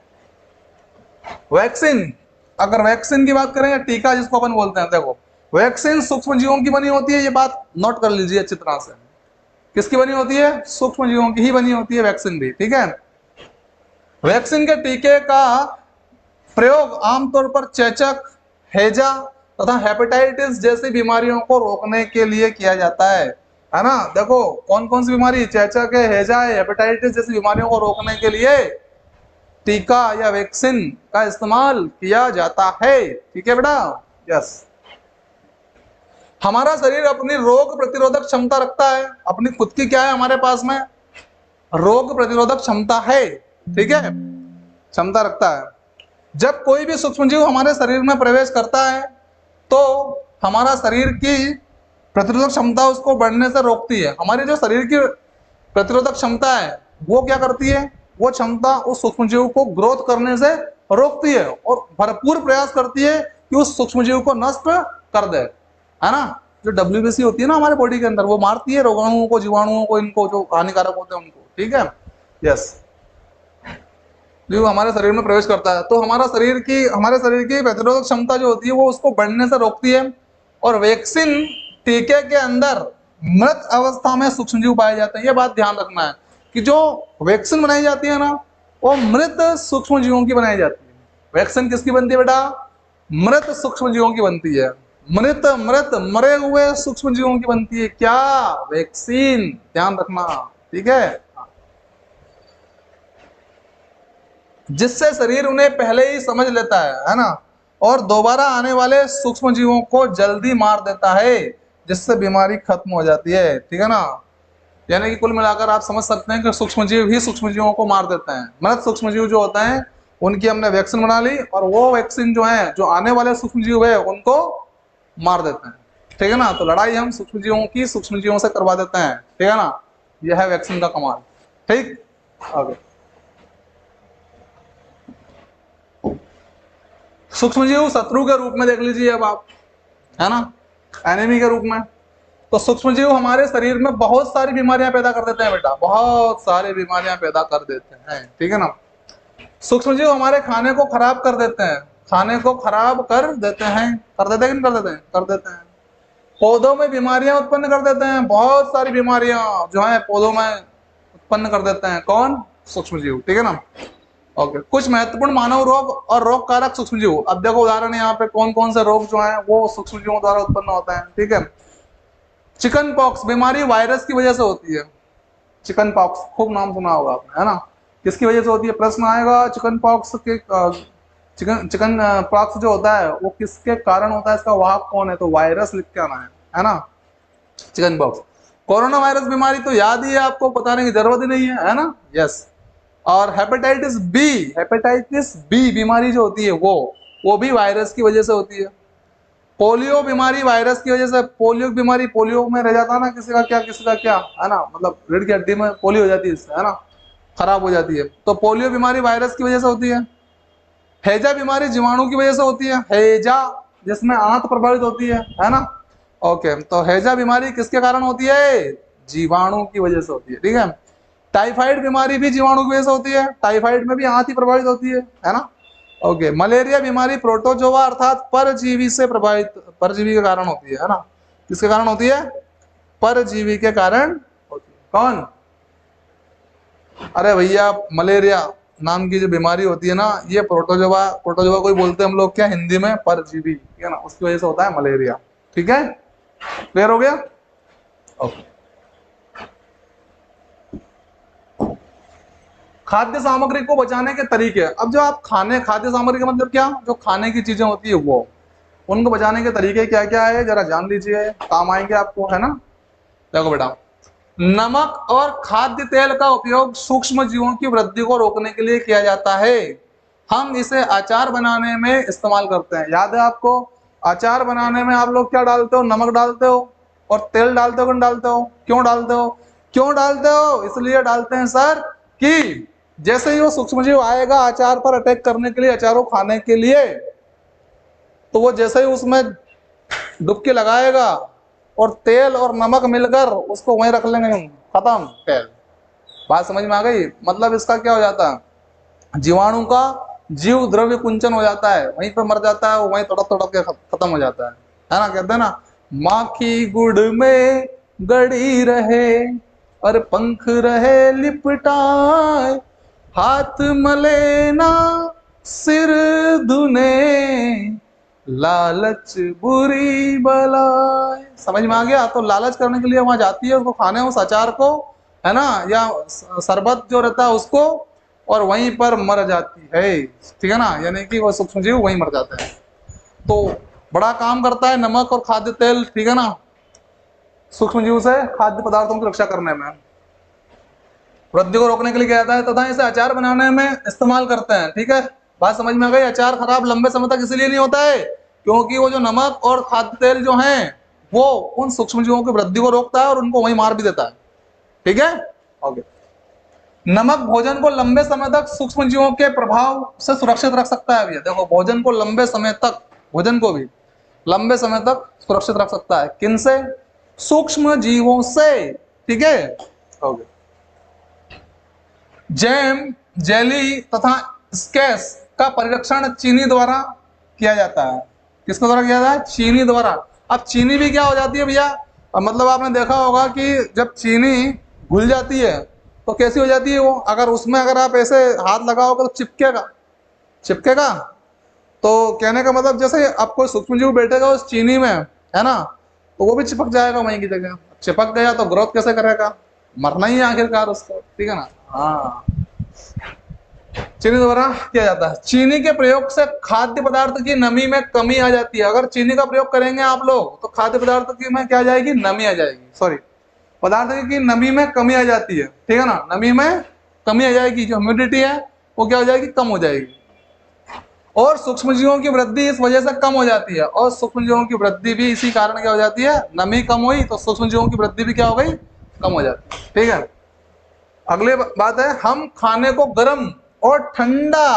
वैक्सीन, अगर वैक्सीन की बात करें या टीका जिसको अपन बोलते हैं, देखो वैक्सीन सूक्ष्म जीवों की बनी होती है, ये बात नोट कर लीजिए अच्छी तरह से। किसकी बनी होती है, सूक्ष्म जीवों की ही बनी होती है वैक्सीन भी। ठीक है, वैक्सीन के टीके का प्रयोग आमतौर पर चेचक, हैजा तथा हेपेटाइटिस जैसी बीमारियों को रोकने के लिए किया जाता है ना। देखो कौन कौन सी बीमारी, चेचक है, हैजा है, हेपेटाइटिस जैसी बीमारियों को रोकने के लिए टीका या वैक्सीन का इस्तेमाल किया जाता है। ठीक है बेटा, यस। हमारा शरीर अपनी रोग प्रतिरोधक क्षमता रखता है, अपनी खुद की क्या है हमारे पास में, रोग प्रतिरोधक क्षमता है। ठीक है, क्षमता रखता है। जब कोई भी सूक्ष्म जीव हमारे शरीर में प्रवेश करता है तो हमारा शरीर की प्रतिरोधक क्षमता उसको बढ़ने से रोकती है। हमारी जो शरीर की प्रतिरोधक क्षमता है वो क्या करती है, वो क्षमता उस सूक्ष्म जीव को ग्रोथ करने से रोकती है और भरपूर प्रयास करती है कि उस सूक्ष्म जीव को नष्ट कर दे, है ना। जो WBC होती है ना हमारे बॉडी के अंदर, वो मारती है रोगाणुओं को, जीवाणुओं को, इनको जो हानिकारक होते हैं उनको। ठीक है, यस। जो हमारे शरीर में प्रवेश करता है तो हमारे शरीर की प्रतिरोधक क्षमता जो होती है वो उसको बढ़ने से रोकती है। और वैक्सीन टीके के अंदर मृत अवस्था में सूक्ष्मजीव पाए जाते हैं। ये बात ध्यान रखना है कि जो वैक्सीन बनाई जाती है ना, वो मृत सूक्ष्मजीवों की बनाई जाती है। वैक्सीन किसकी बनती है बेटा, मृत सूक्ष्मजीवों की बनती है। मृत मरे हुए सूक्ष्मजीवों की बनती है क्या, वैक्सीन, ध्यान रखना। ठीक है, जिससे शरीर उन्हें पहले ही समझ लेता है ना, और दोबारा आने वाले सूक्ष्म जीवों को जल्दी मार देता है, जिससे बीमारी खत्म हो जाती है। ठीक है ना, यानी कि कुल मिलाकर आप समझ सकते हैं कि सूक्ष्म जीव ही सूक्ष्म जीवों को मार देते हैं। मृत सूक्ष्म जीव जो होते हैं उनकी हमने वैक्सीन बना ली, और वो वैक्सीन जो है जो आने वाले सूक्ष्म जीव है उनको मार देते हैं। ठीक है ना, तो लड़ाई हम सूक्ष्म जीवों से करवा देते हैं। ठीक है ना, यह है वैक्सीन का कमाल। ठीक, आगे सूक्ष्मजीव शत्रु के रूप में देख लीजिए अब आप, है ना, एनिमी के रूप में। तो सूक्ष्मजीव हमारे शरीर में बहुत सारी बीमारियां पैदा कर देते हैं बेटा, बहुत सारी बीमारियां पैदा कर देते हैं। ठीक है ना, सूक्ष्मजीव हमारे खाने को खराब कर देते हैं, खाने को खराब कर देते हैं, कर देते हैं कि नहीं कर देते हैं, कर देते हैं। पौधों में बीमारियां उत्पन्न कर देते हैं, बहुत सारी बीमारियां जो है पौधों में उत्पन्न कर देते हैं, कौन, सूक्ष्मजीव। ठीक है ना, ओके। कुछ महत्वपूर्ण मानव रोग और रोग कारक सूक्ष्मजीव। अब देखो उदाहरण यहाँ पे कौन कौन से रोग जो हैं वो सूक्ष्मजीवों द्वारा उत्पन्न होते हैं। ठीक है, चिकन पॉक्स बीमारी वायरस की वजह से होती है। चिकन पॉक्स खूब नाम सुना होगा आपने, है ना, किसकी वजह से होती है, प्रश्न आएगा। चिकन पॉक्स के चिकन पॉक्स जो होता है वो किसके कारण होता है, इसका वाहक कौन है, तो वायरस लिख के आना है ना, चिकन पॉक्स। कोरोना वायरस बीमारी तो याद ही है आपको, बताने की जरूरत ही नहीं है ना, यस। और हेपेटाइटिस बी बीमारी जो होती है वो भी वायरस की वजह से होती है। पोलियो बीमारी वायरस की वजह से, पोलियो की बीमारी, पोलियो में रह जाता है ना किसी का क्या, है ना, मतलब रीढ़ की हड्डी में पोलियो हो जाती है इससे, है ना, खराब हो जाती है। तो पोलियो बीमारी वायरस की वजह से होती है। हैजा बीमारी जीवाणु की वजह से होती है, हैजा जिसमें आंत प्रभावित होती है ना, ओके। तो हैजा बीमारी किसके कारण होती है, जीवाणु की वजह से होती है। ठीक है, टाइफाइड बीमारी भी जीवाणु की वजह से होती है, टाइफाइड में भी आंत ही प्रभावित होती है ना, ओके। मलेरिया बीमारी प्रोटोजोआ अर्थात परजीवी से प्रभावित, परजीवी के कारण होती है ना, किसके कारण होती है, परजीवी के कारण होती है। कौन, अरे भैया मलेरिया नाम की जो बीमारी होती है ना, ये प्रोटोजोआ को ही बोलते हैं हम लोग क्या हिंदी में, परजीवी, ठीक है ना, उसकी वजह से होता है मलेरिया। ठीक है, क्लियर हो गया, ओके। खाद्य सामग्री को बचाने के तरीके। अब जो आप खाद्य सामग्री का मतलब क्या, जो खाने की चीजें होती है वो, उनको बचाने के तरीके क्या क्या है जरा जान लीजिए, काम आएंगे आपको, है ना। देखो बेटा, नमक और खाद्य तेल का उपयोग सूक्ष्म जीवों की वृद्धि को रोकने के लिए किया जाता है। हम इसे अचार बनाने में इस्तेमाल करते हैं। याद है आपको, अचार बनाने में आप लोग क्या डालते हो, नमक डालते हो और तेल डालते हो, डालते हो, क्यों डालते हो, क्यों डालते हो, इसलिए डालते हैं सर कि जैसे ही वो सूक्ष्म जीव आएगा अचार पर अटैक करने के लिए, अचार को खाने के लिए, तो वो जैसे ही उसमें डुबकी लगाएगा और तेल और नमक मिलकर उसको वहीं रख लेंगे, खत्म तेल। बात समझ में आ गई। मतलब इसका क्या हो जाता है, जीवाणु का जीव द्रव्य कुंचन हो जाता है, वहीं पे मर जाता है, वो वहीं तड़प तड़प के खत्म हो जाता है ना। कहते हैं ना, माखी गुड़ में गड़ी रहे और पंख रहे लिपटाए, हाथ मले ना सिर धुने, लालच बुरी बलाए। समझ में आ गया। तो लालच करने के लिए वहां जाती है, उसको खाने उस अचार को, है ना, या शरबत जो रहता है उसको, और वहीं पर मर जाती है, ठीक है ना। यानी कि वो सूक्ष्म जीव वहीं मर जाते हैं। तो बड़ा काम करता है नमक और खाद्य तेल, ठीक है ना, सूक्ष्म जीव से खाद्य पदार्थों की रक्षा करने में, वृद्धि को रोकने के लिए किया जाता है, तथा इसे अचार बनाने में इस्तेमाल करते हैं। ठीक है, बात समझ में आ गई। अचार खराब लंबे समय तक इसलिए नहीं होता है क्योंकि वो जो नमक और खाद्य तेल जो हैं वो उन सूक्ष्म जीवों की वृद्धि को रोकता है और उनको वहीं मार भी देता है। ठीक है, ओके। नमक भोजन को लंबे समय तक सूक्ष्म जीवों के प्रभाव से सुरक्षित रख सकता है भैया। देखो, भोजन को लंबे समय तक, भोजन को भी लंबे समय तक सुरक्षित रख सकता है, किनसे, सूक्ष्म जीवों से। ठीक है, ओके। जैम, जेली तथा स्केस का परिरक्षण चीनी द्वारा किया जाता है। किसके द्वारा किया जाता है, चीनी द्वारा। अब चीनी भी क्या हो जाती है भैया, मतलब आपने देखा होगा कि जब चीनी घुल जाती है तो कैसी हो जाती है वो, अगर उसमें अगर आप ऐसे हाथ लगाओगे तो चिपकेगा, चिपकेगा। तो कहने का मतलब जैसे अब कोई सूक्ष्म जीव बैठेगा उस चीनी में, है ना, तो वो भी चिपक जाएगा वहीं की जगह। चिपक गया तो ग्रोथ कैसे करेगा, मरना ही है आखिरकार उसको, ठीक है ना। हाँ, चीनी द्वारा किया जाता है। चीनी के प्रयोग से खाद्य पदार्थ की नमी में कमी आ जाती है। अगर चीनी का प्रयोग करेंगे आप लोग तो खाद्य पदार्थ की में क्या आ जाएगी, नमी आ जाएगी, सॉरी, पदार्थ की नमी में कमी आ जाती है, ठीक है ना, नमी में कमी आ जाएगी, जो ह्यूमिडिटी है वो क्या हो जाएगी, कम हो जाएगी। और सूक्ष्म जीवों की वृद्धि इस वजह से कम हो जाती है, और सूक्ष्म जीवों की वृद्धि भी इसी कारण क्या हो जाती है, नमी कम हुई तो सूक्ष्म जीवों की वृद्धि भी क्या हो गई, कम हो जाती है। ठीक है, अगली बात है, हम खाने को गर्म और ठंडा,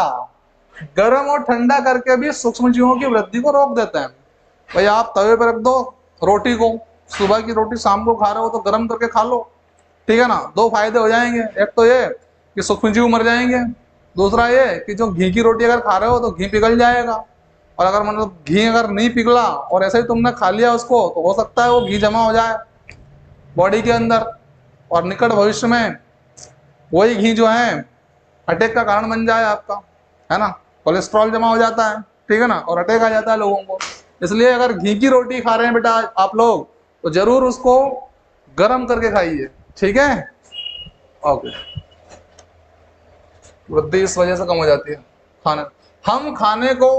गर्म और ठंडा करके भी सूक्ष्म जीवों की वृद्धि को रोक देते हैं। भाई आप तवे पर रख दो रोटी को, सुबह की रोटी शाम को खा रहे हो तो गर्म करके खा लो, ठीक है ना। दो फायदे हो जाएंगे, एक तो ये कि सूक्ष्म जीव मर जाएंगे, दूसरा ये कि जो घी की रोटी अगर खा रहे हो तो घी पिघल जाएगा, और अगर मतलब घी अगर नहीं पिघला और ऐसे ही तुमने खा लिया उसको, तो हो सकता है वो घी जमा हो जाए बॉडी के अंदर, और निकट भविष्य में वही घी जो है अटैक का कारण बन जाए आपका, है ना। कोलेस्ट्रॉल जमा हो जाता है, ठीक है ना, और अटैक आ जाता है लोगों को। इसलिए अगर घी की रोटी खा रहे हैं बेटा आप लोग तो जरूर उसको गर्म करके खाइए, ठीक है, ओके। वृद्धि इस वजह से कम हो जाती है खाना। हम खाने को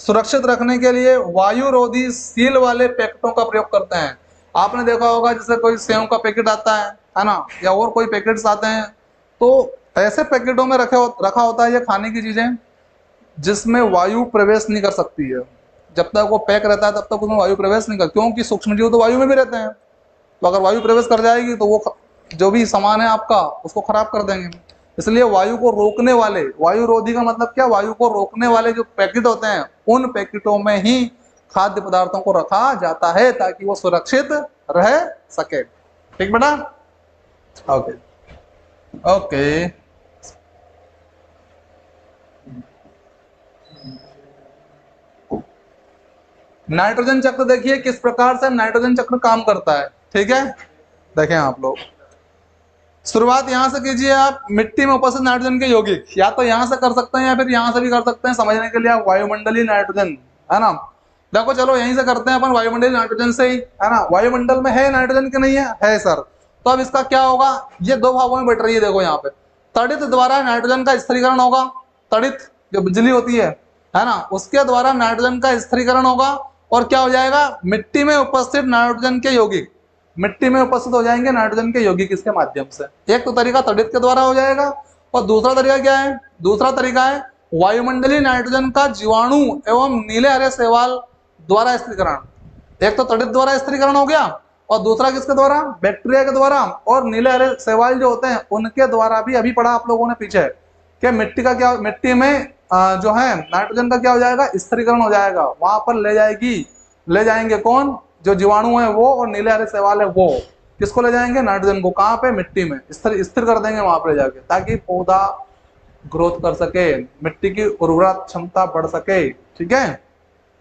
सुरक्षित रखने के लिए वायुरोधी सील वाले पैकेटों का प्रयोग करते हैं। आपने देखा होगा जैसे कोई सेव का पैकेट आता है ना, या और कोई पैकेट्स आते हैं, तो ऐसे पैकेटों में रखा होता है ये खाने की चीजें जिसमें वायु प्रवेश नहीं कर सकती है। जब तक वो पैक रहता है तब तक उसमें वायु प्रवेश नहीं कर, क्योंकि सूक्ष्म जीव तो वायु में भी रहते हैं, तो अगर वायु प्रवेश कर जाएगी तो वो जो भी सामान है आपका उसको खराब कर देंगे। इसलिए वायु को रोकने वाले, वायु रोधी का मतलब क्या, वायु को रोकने वाले जो पैकेट होते हैं उन पैकेटों में ही खाद्य पदार्थों को रखा जाता है ताकि वो सुरक्षित रह सके। ठीक बेटा, ओके ओके। नाइट्रोजन चक्र देखिए किस प्रकार से नाइट्रोजन चक्र काम करता है। ठीक है, देखें आप लोग, शुरुआत यहां से कीजिए आप, मिट्टी में उपस्थित नाइट्रोजन के यौगिक, या तो यहां से कर सकते हैं या फिर यहां से भी कर सकते हैं। समझने के लिए आप वायुमंडलीय नाइट्रोजन, है ना, देखो चलो यहीं से करते हैं अपन, वायुमंडलीय नाइट्रोजन से ही, है ना। वायुमंडल में है नाइट्रोजन के नहीं है, है सर। तो अब इसका क्या होगा, ये दो भागों में बट रही है, देखो यहाँ पे तड़ित द्वारा नाइट्रोजन का स्थिरीकरण होगा। तड़ित जो बिजली होती है ना, उसके द्वारा नाइट्रोजन का स्थिरीकरण होगा और क्या हो जाएगा, मिट्टी में उपस्थित नाइट्रोजन के यौगिक, मिट्टी में उपस्थित हो जाएंगे नाइट्रोजन के यौगिक इसके माध्यम से। एक तो तरीका तड़ित के द्वारा हो जाएगा और दूसरा तरीका क्या है, दूसरा तरीका है वायुमंडलीय नाइट्रोजन का जीवाणु एवं नीले हरे शैवाल द्वारा स्थिरीकरण। एक तो तड़ित द्वारा स्थिरीकरण हो गया और दूसरा किसके द्वारा, बैक्टीरिया के द्वारा और नीले हरे शैवाल जो होते हैं उनके द्वारा भी। अभी पढ़ा आप लोगों ने पीछे कि मिट्टी का क्या, मिट्टी में जो है नाइट्रोजन का क्या हो जाएगा, स्थिरीकरण हो जाएगा। वहां पर ले जाएंगे कौन, जो जीवाणु है वो और नीले हरे शैवाल है वो, किसको ले जाएंगे, नाइट्रोजन को। कहाँ पे, मिट्टी में स्थिर कर देंगे वहां पर जाके, ताकि पौधा ग्रोथ कर सके, मिट्टी की उर्वरा क्षमता बढ़ सके। ठीक है।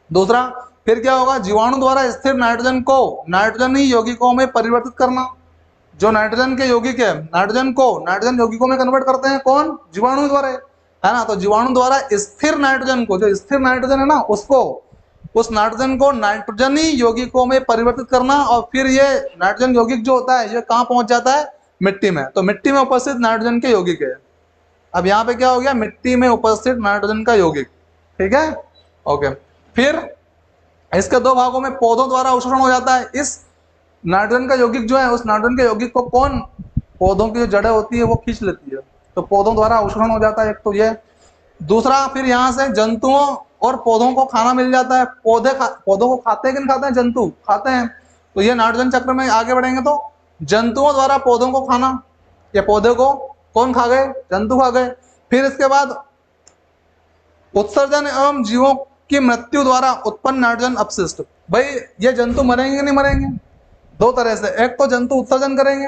दूसरा फिर क्या होगा, जीवाणु द्वारा स्थिर नाइट्रोजन को नाइट्रोजन यौगिकों में परिवर्तित करना। जो नाइट्रोजन के यौगिक है, नाइट्रोजन को नाइट्रोजन यौगिकों में कन्वर्ट करते हैं कौन, जीवाणु द्वारा, है ना। तो जीवाणु द्वारा स्थिर नाइट्रोजन को, जो स्थिर नाइट्रोजन है ना, उसको, उस नाइट्रोजन को नाइट्रोजनी यौगिकों में परिवर्तित करना। और फिर ये नाइट्रोजन यौगिक जो होता है ये कहाँ पहुंच जाता है, मिट्टी में। तो मिट्टी में उपस्थित नाइट्रोजन के यौगिक है। अब यहाँ पे क्या हो गया, मिट्टी में उपस्थित नाइट्रोजन का यौगिक। ठीक है, ओके। फिर इसके दो भागों में पौधों द्वारा अवशोषण हो जाता है। इस नाइट्रोजन का यौगिक जो है, उस नाइट्रोजन के यौगिक को कौन, पौधों की जो जड़ें होती है वो खींच लेती है। तो पौधों द्वारा अवशोषण हो जाता है एक तो ये। दूसरा फिर यहाँ से जंतुओं और पौधों को खाना मिल जाता है। पौधों को खाते हैं कि नहीं खाते हैं, जंतु खाते हैं। तो ये नाइट्रोजन चक्र में आगे बढ़ेंगे तो जंतुओं द्वारा पौधों को खाना, या पौधे को कौन खा गए, जंतु खा गए। फिर इसके बाद उत्सर्जन एवं जीवों की मृत्यु द्वारा उत्पन्न नाइट्रोजन अपशिष्ट। भाई ये जंतु मरेंगे नहीं मरेंगे, दो तरह से। एक तो जंतु उत्सर्जन करेंगे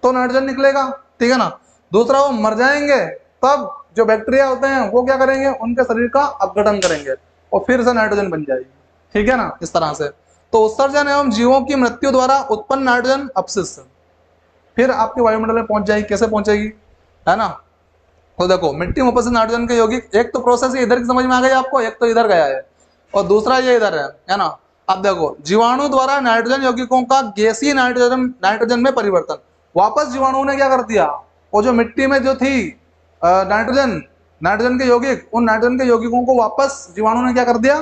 तो नाइट्रोजन निकलेगा, ठीक है ना। दूसरा वो मर जाएंगे तब जो बैक्टीरिया होते हैं वो क्या करेंगे, उनके शरीर का अपघटन करेंगे और फिर से नाइट्रोजन बन जाएगी। ठीक है ना, इस तरह से। तो उत्सर्जन एवं जीवों की मृत्यु द्वारा उत्पन्न नाइट्रोजन अपशिष्ट फिर आपके वायुमंडल में पहुंच जाएगी। कैसे पहुंचेगी, है ना। तो देखो मिट्टी में उपस्थित नाइट्रोजन के यौगिक, एक तो प्रोसेस इधर की समझ में आ गई आपको, एक तो इधर गया है और दूसरा ये इधर है ना। अब देखो जीवाणु द्वारा नाइट्रोजन यौगिकों का गैसीय नाइट्रोजन में परिवर्तन। वापस जीवाणु ने क्या कर दिया, वो जो मिट्टी में जो थी नाइट्रोजन के यौगिक, उन नाइट्रोजन के यौगिकों को वापस जीवाणु ने क्या कर दिया,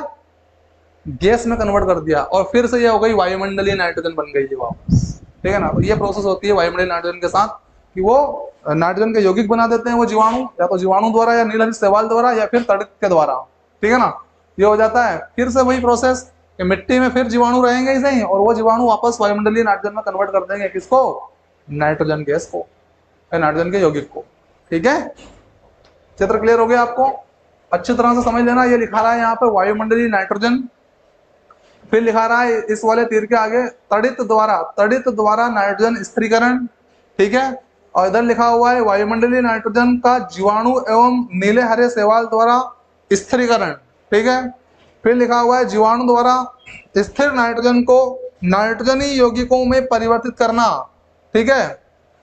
गैस में कन्वर्ट कर दिया और फिर से ये हो गई वायुमंडलीय नाइट्रोजन बन गई है वापस। ठीक है ना। तो ये प्रोसेस होती है वायुमंडलीय नाइट्रोजन के साथ कि वो नाइट्रोजन के यौगिक बना देते हैं वो जीवाणु, या तो जीवाणु द्वारा या नीलहरी शैवाल द्वारा या फिर तड़ित के द्वारा। ठीक है ना, ये हो जाता है। फिर से वही प्रोसेस कि मिट्टी में फिर जीवाणु रहेंगे ही सही और वो जीवाणु वापस वायुमंडलीय नाइट्रोजन में कन्वर्ट कर देंगे किसको, नाइट्रोजन गैस को, नाइट्रोजन के यौगिक को। ठीक है, चित्र क्लियर हो गया आपको, अच्छी तरह से समझ लेना। ये लिखा रहा है यहाँ पे वायुमंडलीय नाइट्रोजन, फिर लिखा रहा है इस वाले तीर के आगे तड़ित द्वारा नाइट्रोजन स्थिरीकरण। ठीक है, और इधर लिखा हुआ है वायुमंडलीय नाइट्रोजन का जीवाणु एवं नीले हरे शैवाल द्वारा स्थिरीकरण। ठीक है, फिर लिखा हुआ है जीवाणु द्वारा स्थिर नाइट्रोजन को नाइट्रोजनी यौगिकों में परिवर्तित करना। ठीक है,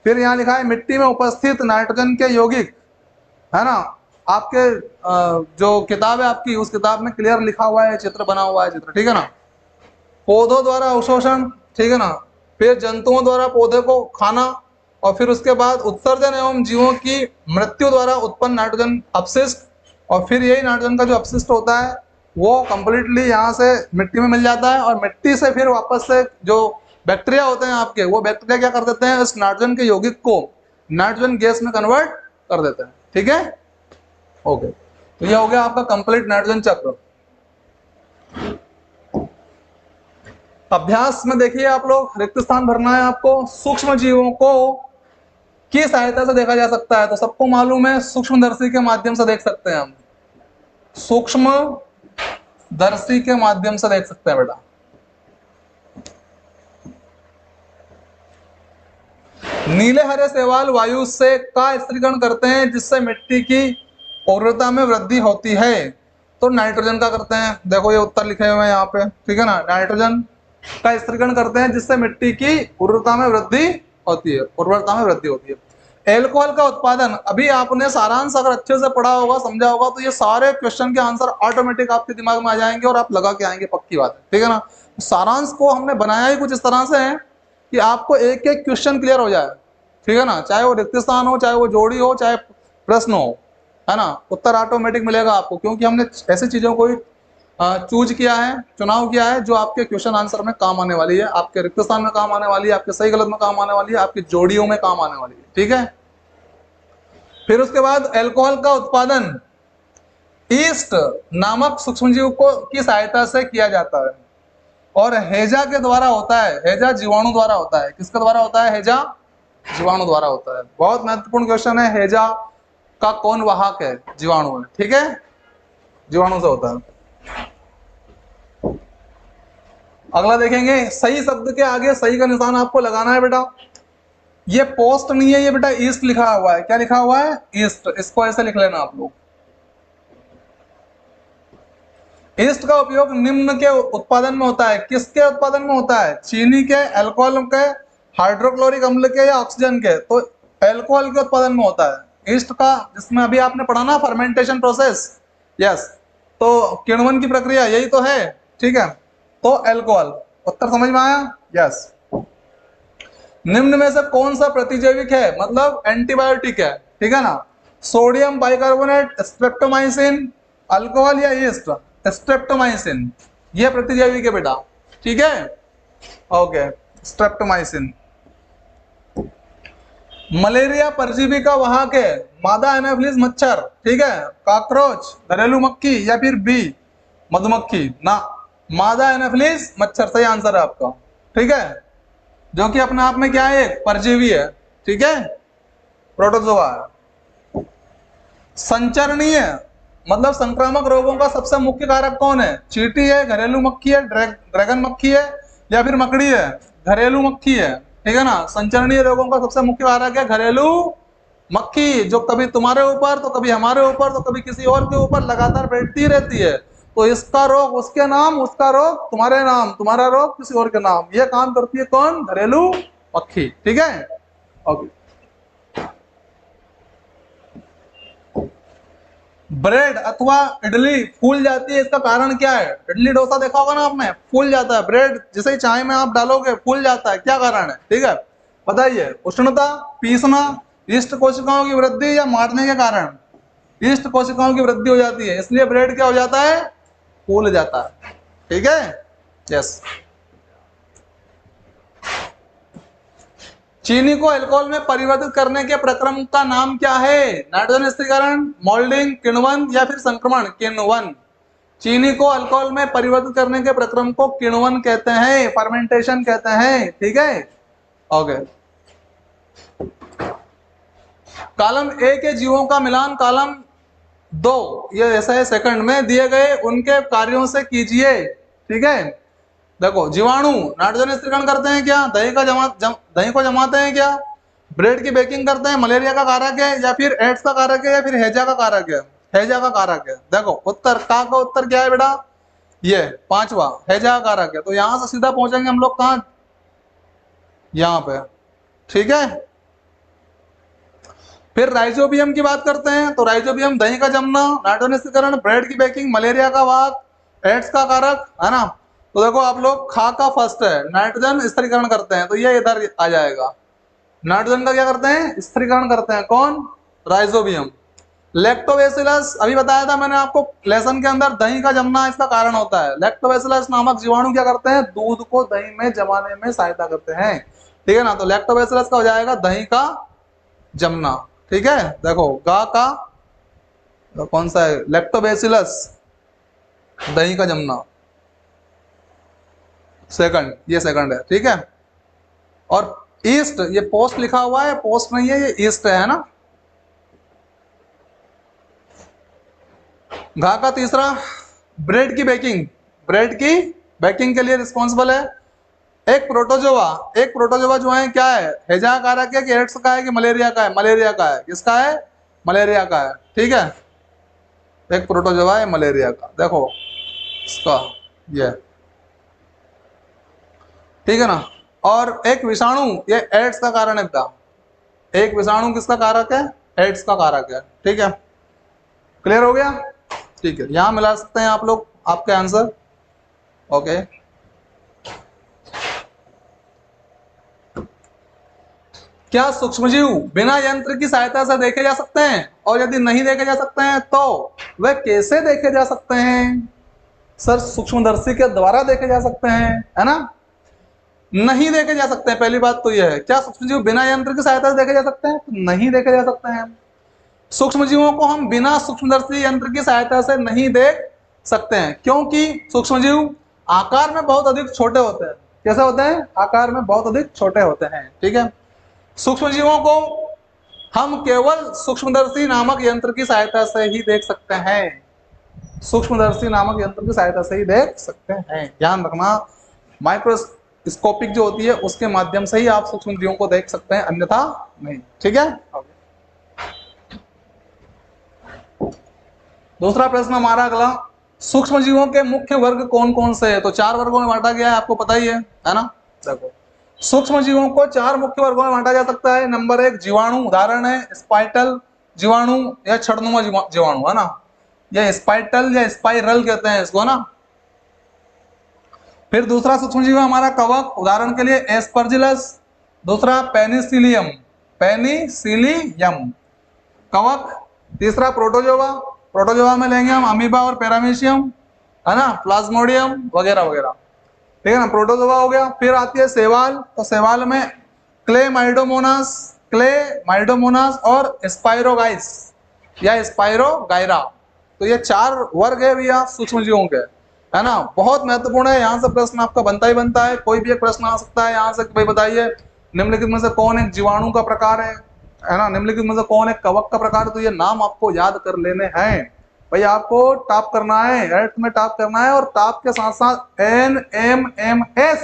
फिर यहाँ लिखा है मिट्टी में उपस्थित नाइट्रोजन के यौगिक, है ना। आपके जो किताब है आपकी, उस किताब में क्लियर लिखा हुआ है, चित्र बना हुआ है चित्र। ठीक है ना। पौधों द्वारा अवशोषण, ठीक है ना। फिर जंतुओं द्वारा पौधे को खाना और फिर उसके बाद उत्सर्जन एवं जीवों की मृत्यु द्वारा उत्पन्न नाइट्रोजन अपशिष्ट। और फिर यही नाइट्रोजन का जो अपशिष्ट होता है वो कंप्लीटली यहाँ से मिट्टी में मिल जाता है और मिट्टी से फिर वापस से जो बैक्टीरिया होते हैं आपके, वो बैक्टीरिया क्या कर देते हैं, इस नाइट्रोजन के यौगिक को नाइट्रोजन गैस में कन्वर्ट कर देते हैं। ठीक है, ओके। तो ये हो गया आपका कंप्लीट नाइट्रोजन चक्र। अभ्यास में देखिए आप लोग, रिक्त स्थान भरना है आपको। सूक्ष्म जीवों को की सहायता से देखा जा सकता है, तो सबको मालूम है सूक्ष्मदर्शी के माध्यम से देख सकते हैं हम, सूक्ष्मदर्शी के माध्यम से देख सकते हैं बेटा। नीले हरे शैवाल वायु से का स्थिरीकरण करते हैं जिससे मिट्टी की उर्वरता में वृद्धि होती है, तो नाइट्रोजन का करते हैं। देखो ये उत्तर लिखे हुए हैं यहाँ पे, ठीक है ना। नाइट्रोजन का स्थिरीकरण करते हैं जिससे मिट्टी की उर्वरता में वृद्धि होती है। एल्कोहल का उत्पादन, अभी आपने सारांश अगर अच्छे से पढ़ा होगा, समझा होगा, तो ये सारे क्वेश्चन के आंसर ऑटोमेटिक आपके दिमाग में आ जाएंगे और आप लगा के आएंगे, पक्की बात है। ठीक है ना। सारांश को हमने बनाया ही कुछ इस तरह से है कि आपको एक एक क्वेश्चन क्लियर हो जाए। ठीक है ना, चाहे वो रिक्त स्थान हो, चाहे वो जोड़ी हो, चाहे प्रश्न हो, है ना, उत्तर ऑटोमेटिक मिलेगा आपको, क्योंकि हमने ऐसी चीजों को चूज किया है, चुनाव किया है जो आपके क्वेश्चन आंसर में काम आने वाली है, आपके रिक्त स्थान में काम आने वाली है, आपके सही गलत में काम आने वाली है, आपकी जोड़ियों में काम आने वाली है। ठीक है। फिर उसके बाद अल्कोहल का उत्पादन ईस्ट नामक सूक्ष्मजीव को की सहायता से किया जाता है और हैजा के द्वारा होता है। हैजा जीवाणु द्वारा होता है। किसके द्वारा होता है? हैजा जीवाणु द्वारा होता है। बहुत महत्वपूर्ण क्वेश्चन है, हैजा का कौन वाहक है? जीवाणु है। ठीक है, जीवाणु से होता है। अगला देखेंगे, सही शब्द के आगे सही का निशान आपको लगाना है बेटा। ये पोस्ट नहीं है, ये बेटा ईस्ट लिखा हुआ है। क्या लिखा हुआ है? ईस्ट। इसको ऐसे लिख लेना आप लोग। ईस्ट का उपयोग निम्न के उत्पादन में होता है। किसके उत्पादन में होता है? चीनी के, अल्कोहल के, हाइड्रोक्लोरिक अम्ल के या ऑक्सीजन के? तो अल्कोहल के उत्पादन में होता है ईस्ट का, जिसमें अभी आपने पढ़ा ना फर्मेंटेशन प्रोसेस। यस, तो किण्वन की प्रक्रिया यही तो है। ठीक है, तो अल्कोहल। उत्तर समझ में आया? यस। निम्न में से कौन सा प्रतिजैविक है, मतलब एंटीबायोटिक है? ठीक है ना, सोडियम बाइकार्बोनेट, स्ट्रेप्टोमाइसिन, अल्कोहल या ईस्ट? स्ट्रेप्टोमाइसिन, ये प्रतिजैविक है बेटा। ठीक है, ओके, स्ट्रेप्टोमाइसिन। मलेरिया परजीवी का वाहक है मादा एनाफिलिस मच्छर। ठीक है, कॉकरोच, घरेलू मक्खी या फिर बी मधुमक्खी? ना, मादा एनाफिलिस मच्छर सही आंसर है आपका। ठीक है, जो कि अपने आप में क्या है? एक परजीवी है। ठीक है, प्रोटोजोआ है। संचरणीय मतलब संक्रामक रोगों का सबसे मुख्य कारक कौन है? चींटी है, घरेलू मक्खी है, ड्रैगन मक्खी है या फिर मकड़ी है? घरेलू मक्खी है। ठीक है ना, संचरणीय रोगों का सबसे मुख्य कारक है घरेलू मक्खी, जो कभी तुम्हारे ऊपर तो कभी हमारे ऊपर तो कभी किसी और के ऊपर लगातार बैठती रहती है। तो इसका रोग उसके नाम, उसका रोग तुम्हारे नाम, तुम्हारा रोग किसी और के नाम। ये काम करती है कौन? घरेलू मक्खी। ठीक है, ओके। ब्रेड अथवा इडली फूल जाती है, इसका कारण क्या है? इडली डोसा देखा होगा ना आपने, फूल जाता है। ब्रेड जैसे ही चाय में आप डालोगे फूल जाता है, क्या कारण है? ठीक है, बताइए। उष्णता, पीसना, ईस्ट कोशिकाओं की वृद्धि या मारने के कारण? ईस्ट कोशिकाओं की वृद्धि हो जाती है, इसलिए ब्रेड क्या हो जाता है? फूल जाता है। ठीक है, यस। चीनी को अल्कोहल में परिवर्तित करने के प्रक्रम का नाम क्या है? नाइट्रोजन स्थिरीकरण, मोल्डिंग, किण्वन या फिर संक्रमण? किण्वन। चीनी को अल्कोहल में परिवर्तित करने के प्रक्रम को किण्वन कहते हैं, फर्मेंटेशन कहते हैं। ठीक है, ओके। कॉलम ए के जीवों का मिलान कॉलम 2 ये ऐसा है सेकंड में दिए गए उनके कार्यों से कीजिए। ठीक है, देखो, जीवाणु नाइट्रोजन स्थिरीकरण करते हैं क्या? दही को जमाते हैं क्या? ब्रेड की बेकिंग करते हैं, मलेरिया का कारक है या फिर एड्स का कारक है या फिर हैजा का कारक है? हैजा का कारक है। देखो उत्तर का उत्तर क्या है बेटा? ये पांचवा हैजा का कारक है। तो यहां से सीधा पहुंचेंगे हम लोग कहां? यहाँ पे। ठीक है, फिर राइजोबियम की बात करते हैं। तो राइजोबियम दही का जमना, नाइट्रोजन स्थिरीकरण, ब्रेड की बेकिंग, मलेरिया का वाहक, एड्स का कारक, है ना। तो देखो आप लोग, खा का फर्स्ट है, नाइट्रोजन स्थिरीकरण करते हैं, तो ये इधर आ जाएगा। नाइट्रोजन का क्या करते हैं? स्थिरीकरण करते हैं। कौन? राइजोबियम। लैक्टोबैसिलस अभी बताया था मैंने आपको लेसन के अंदर, दही का जमना इसका कारण होता है। लैक्टोबैसिलस नामक जीवाणु क्या करते हैं? दूध को दही में जमाने में सहायता करते हैं। ठीक है ना, तो लैक्टोबैसिलस का हो जाएगा दही का जमना। ठीक है, देखो गा का तो कौन सा है? लैक्टोबैसिलस, दही का जमना सेकंड, ये सेकंड है। ठीक है, और ईस्ट, ये पोस्ट लिखा हुआ है, पोस्ट नहीं है, ये ईस्ट है ना। घा का तीसरा, ब्रेड की बेकिंग, ब्रेड की बेकिंग के लिए रिस्पॉन्सिबल है। एक प्रोटोजोआ जो है क्या है? हैजा का कारक है कि एड्स का है कि मलेरिया का है? मलेरिया का है। किसका है? मलेरिया का है। ठीक है, एक प्रोटोजोआ है मलेरिया का। देखो इसका ये, ठीक है ना। और एक विषाणु, ये एड्स का कारण है बेटा। एक विषाणु किसका कारक है? एड्स का कारक है। ठीक है, क्लियर हो गया? ठीक है, यहां मिला सकते हैं आप लोग आपके आंसर। ओके, क्या सूक्ष्मजीव बिना यंत्र की सहायता से देखे जा सकते हैं, और यदि नहीं देखे जा सकते हैं तो वे कैसे देखे जा सकते हैं? सर सूक्ष्मदर्शी के द्वारा देखे जा सकते हैं, है ना। नहीं देखे जा सकते हैं, पहली बात तो यह है। क्या सूक्ष्मजीव बिना यंत्र की सहायता से देखे जा सकते हैं? तो नहीं देखे जा सकते हैं। सूक्ष्मजीवों को हम बिना सूक्ष्मदर्शी यंत्र की सहायता से नहीं देख सकते हैं, क्योंकि सूक्ष्मजीव आकार में बहुत अधिक छोटे होते हैं। कैसे होते हैं? आकार में बहुत अधिक छोटे होते हैं, ठीक है। सूक्ष्मजीवों को हम केवल सूक्ष्मदर्शी नामक यंत्र की सहायता से ही देख सकते हैं। सूक्ष्मदर्शी नामक यंत्र की सहायता से ही देख सकते हैं, ध्यान रखना। माइक्रोस्कोपिक जो होती है उसके माध्यम से ही आप सूक्ष्मजीवों को देख सकते हैं, अन्यथा नहीं, ठीक है। दूसरा प्रश्न हमारा अगला, सूक्ष्मजीवों के मुख्य वर्ग कौन कौन से है? तो 4 वर्गों में बांटा गया है, आपको पता ही है ना। देखो सूक्ष्मजीवों को 4 मुख्य वर्गों में बांटा जा सकता है। नंबर 1 जीवाणु, उदाहरण है स्पाइटल जीवाणु या छड़नुमा जीवाणु, है ना। या स्पाइटल या स्पाइरल कहते हैं इसको ना। फिर दूसरा सूक्ष्मजीव हमारा कवक, उदाहरण के लिए एस्परजिलस। दूसरा पेनिसिलियम, पेनिसिलियम कवक। तीसरा प्रोटोजोआ, प्रोटोजोआ में लेंगे हम अमीबा और पैरामीशियम, है ना, प्लाज्मोडियम वगैरह वगैरह, ठीक है ना। प्रोटोजोआ हो गया। फिर आती है सेवाल, तो सेवाल में क्लेमाइडोमोनास, क्लेमाइडोमोनास और स्पाइरोगाइस या स्पाइरोगाइरा। तो ये 4 वर्ग है भैया सूक्ष्मजीवों के, है ना। बहुत महत्वपूर्ण है, यहाँ से प्रश्न आपका बनता ही बनता है। कोई भी एक प्रश्न आ सकता है यहाँ से, भाई बताइए निम्नलिखित में से कौन एक जीवाणु का प्रकार है ना, निम्नलिखित में से कौन एक कवक का प्रकार है। तो ये नाम आपको याद कर लेने हैं भाई, आपको टॉप करना है, एट में टॉप करना है, और टॉप के साथ साथ NMMS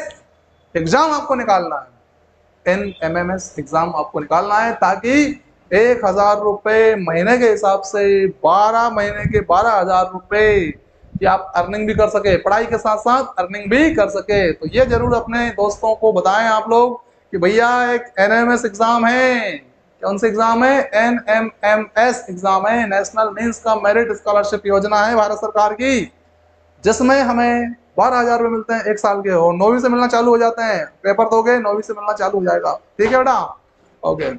एग्जाम आपको निकालना है। NMMS एग्जाम आपको निकालना है, ताकि 1000 रुपए महीने के हिसाब से 12 महीने के 12,000 रुपए कि आप अर्निंग भी कर सके, पढ़ाई के साथ साथ अर्निंग भी कर सके। तो ये जरूर अपने दोस्तों को बताएं आप लोग कि भैया एक NMS एग्जाम है। कौन सा एग्जाम है? NMMS एग्जाम है, नेशनल मींस का मेरिट स्कॉलरशिप योजना है भारत सरकार की, जिसमें हमें 12,000 रुपए मिलते हैं 1 साल के, और 9वीं से मिलना चालू हो जाते हैं। पेपर दोगे 9वीं से मिलना चालू हो जाएगा, ठीक है बेटा। ओके,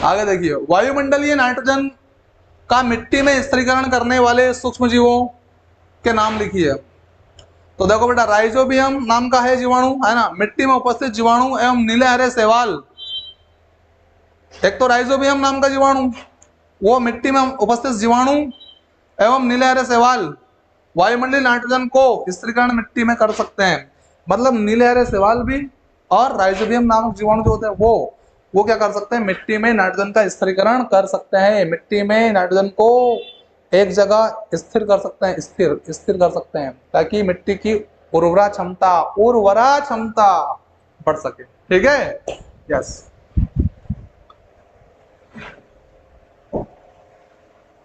आगे देखिए, वायुमंडलीय नाइट्रोजन का मिट्टी में स्थिरीकरण करने वाले सूक्ष्मजीवों के नाम लिखिए। तो देखो बेटा, राइजोबियम नाम का है जीवाणु, है ना। मिट्टी में उपस्थित जीवाणु एवं नीले हरे शैवाल। एक तो राइजोबियम नाम का जीवाणु, वो मिट्टी में उपस्थित जीवाणु एवं नीले हरे शैवाल वायुमंडलीय नाइट्रोजन को स्थिरीकरण मिट्टी में कर सकते हैं। मतलब नीले हरे शैवाल भी और राइजोबियम नामक जीवाणु जो होते हैं वो क्या कर सकते हैं? मिट्टी में नाइट्रोजन का स्थिरीकरण कर सकते हैं। मिट्टी में नाइट्रोजन को एक जगह स्थिर कर सकते हैं, स्थिर कर सकते हैं, ताकि मिट्टी की उर्वरा क्षमता बढ़ सके, ठीक है। यस,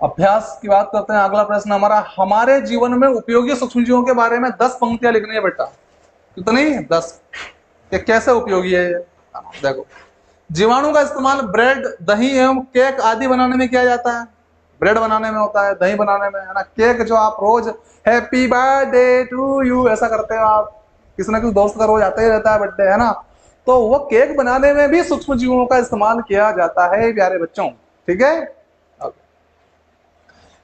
अभ्यास की बात करते हैं। अगला प्रश्न हमारा, हमारे जीवन में उपयोगी सूक्ष्मजीवों के बारे में 10 पंक्तियां लिखनी है बेटा। कितनी? 10। ये कैसे उपयोगी है ये देखो। जीवाणु का इस्तेमाल ब्रेड, दही एवं केक आदि बनाने में किया जाता है। ब्रेड बनाने में होता है, दही बनाने में, है ना। केक जो आप रोज हैप्पी बर्थडे टू यू ऐसा करते हो, आप किसी ना किसी दोस्त का रोज आता ही रहता है बर्थडे, है ना। तो वो केक बनाने में भी सूक्ष्मजीवों का इस्तेमाल किया जाता है प्यारे बच्चों, ठीक है।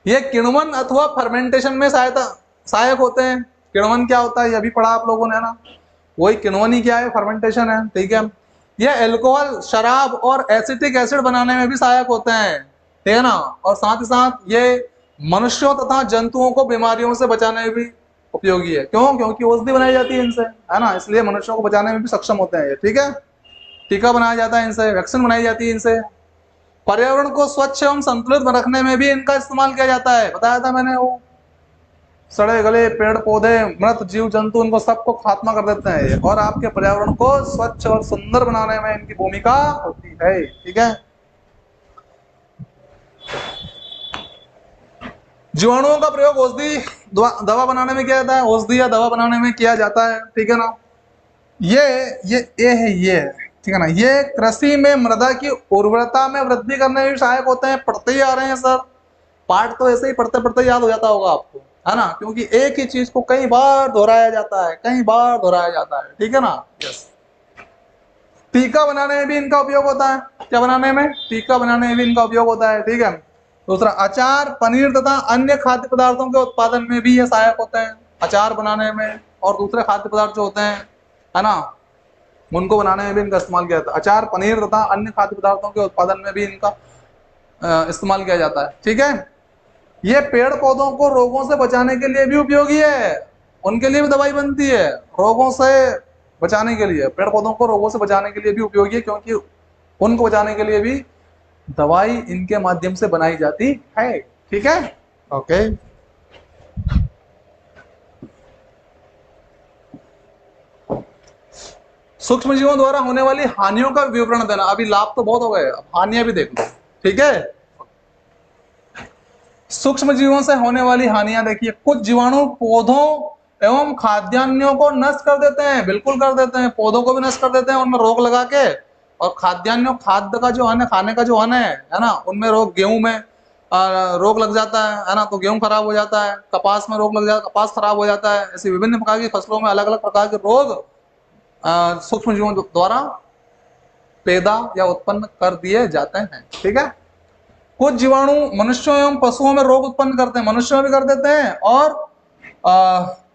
ये किण्वन अथवा फर्मेंटेशन में सहायक होते हैं। किण्वन क्या होता है, ये भी पढ़ा आप लोगों ने, है ना। वही किण्वन ही क्या है, फर्मेंटेशन है, ठीक है। ये अल्कोहल, शराब और एसिटिक एसिड बनाने में भी सहायक होते हैं, ठीक है ना। और साथ ही साथ ये मनुष्यों तथा जंतुओं को बीमारियों से बचाने में भी उपयोगी है। क्यों? क्योंकि औषधि बनाई जाती है इनसे, है ना, इसलिए मनुष्यों को बचाने में भी सक्षम होते हैं ये, ठीक है। टीका बनाया जाता है इनसे, वैक्सीन बनाई जाती है इनसे। पर्यावरण को स्वच्छ एवं संतुलित रखने में भी इनका इस्तेमाल किया जाता है। बताया था मैंने, वो सड़े गले पेड़ पौधे, मृत जीव जंतु, उनको सबको खात्मा कर देते हैं ये, और आपके पर्यावरण को स्वच्छ और सुंदर बनाने में इनकी भूमिका होती है, ठीक है। जीवाणुओं का प्रयोग औषधि दवा बनाने में किया जाता है, औषधि या दवा बनाने में किया जाता है, ठीक है ना। ये है ये, ठीक है ना। ये कृषि में मृदा की उर्वरता में वृद्धि करने में भी सहायक होते हैं। पढ़ते ही आ रहे हैं सर, पाठ तो ऐसे ही पढ़ते पढ़ते याद हो जाता होगा आपको, है ना, क्योंकि एक ही चीज को कई बार दोहराया जाता है, कई बार दोहराया जाता है, ठीक है ना। यस, टीका बनाने में भी इनका उपयोग होता है। क्या बनाने में? टीका बनाने में भी इनका उपयोग होता है। ठीक है। दूसरा, अचार, पनीर तथा अन्य खाद्य पदार्थों के उत्पादन में भी ये सहायक होते हैं, अचार बनाने में और दूसरे खाद्य पदार्थ जो होते हैं, है ना, उनको बनाने में भी इनका इस्तेमाल किया जाता है। अचार, पनीर तथा अन्य खाद्य पदार्थों के उत्पादन में भी इनका इस्तेमाल किया जाता है। ठीक है। ये पेड़ पौधों को रोगों से बचाने के लिए भी उपयोगी है, उनके लिए भी दवाई बनती है, रोगों से बचाने के लिए, पेड़ पौधों को रोगों से बचाने के लिए भी उपयोगी है, क्योंकि उनको बचाने के लिए भी दवाई इनके माध्यम से बनाई जाती है। ठीक है। ओके। सूक्ष्म जीवों द्वारा होने वाली हानियों का विवरण देना। अभी लाभ तो बहुत हो गए, अब हानियां भी देख लो। ठीक है। सूक्ष्म जीवों से होने वाली हानियां देखिए। कुछ जीवाणु पौधों एवं खाद्यान्यों को नष्ट कर देते हैं, बिल्कुल कर देते हैं, पौधों को भी नष्ट कर देते हैं उनमें रोग लगा के, और खाद्यान्यों, खाद्य का जो अन्न, खाने का जो अन्न है ना, उनमें रोग, गेहूं में रोग लग जाता है ना, तो गेहूं खराब हो जाता है, कपास में रोग लग जाता है, कपास खराब हो जाता है। ऐसी विभिन्न प्रकार की फसलों में अलग अलग प्रकार के रोग सूक्ष्म जीवों द्वारा पैदा या उत्पन्न कर दिए जाते हैं। ठीक है। कुछ जीवाणु मनुष्यों एवं पशुओं में रोग उत्पन्न करते हैं, मनुष्यों में भी कर देते हैं और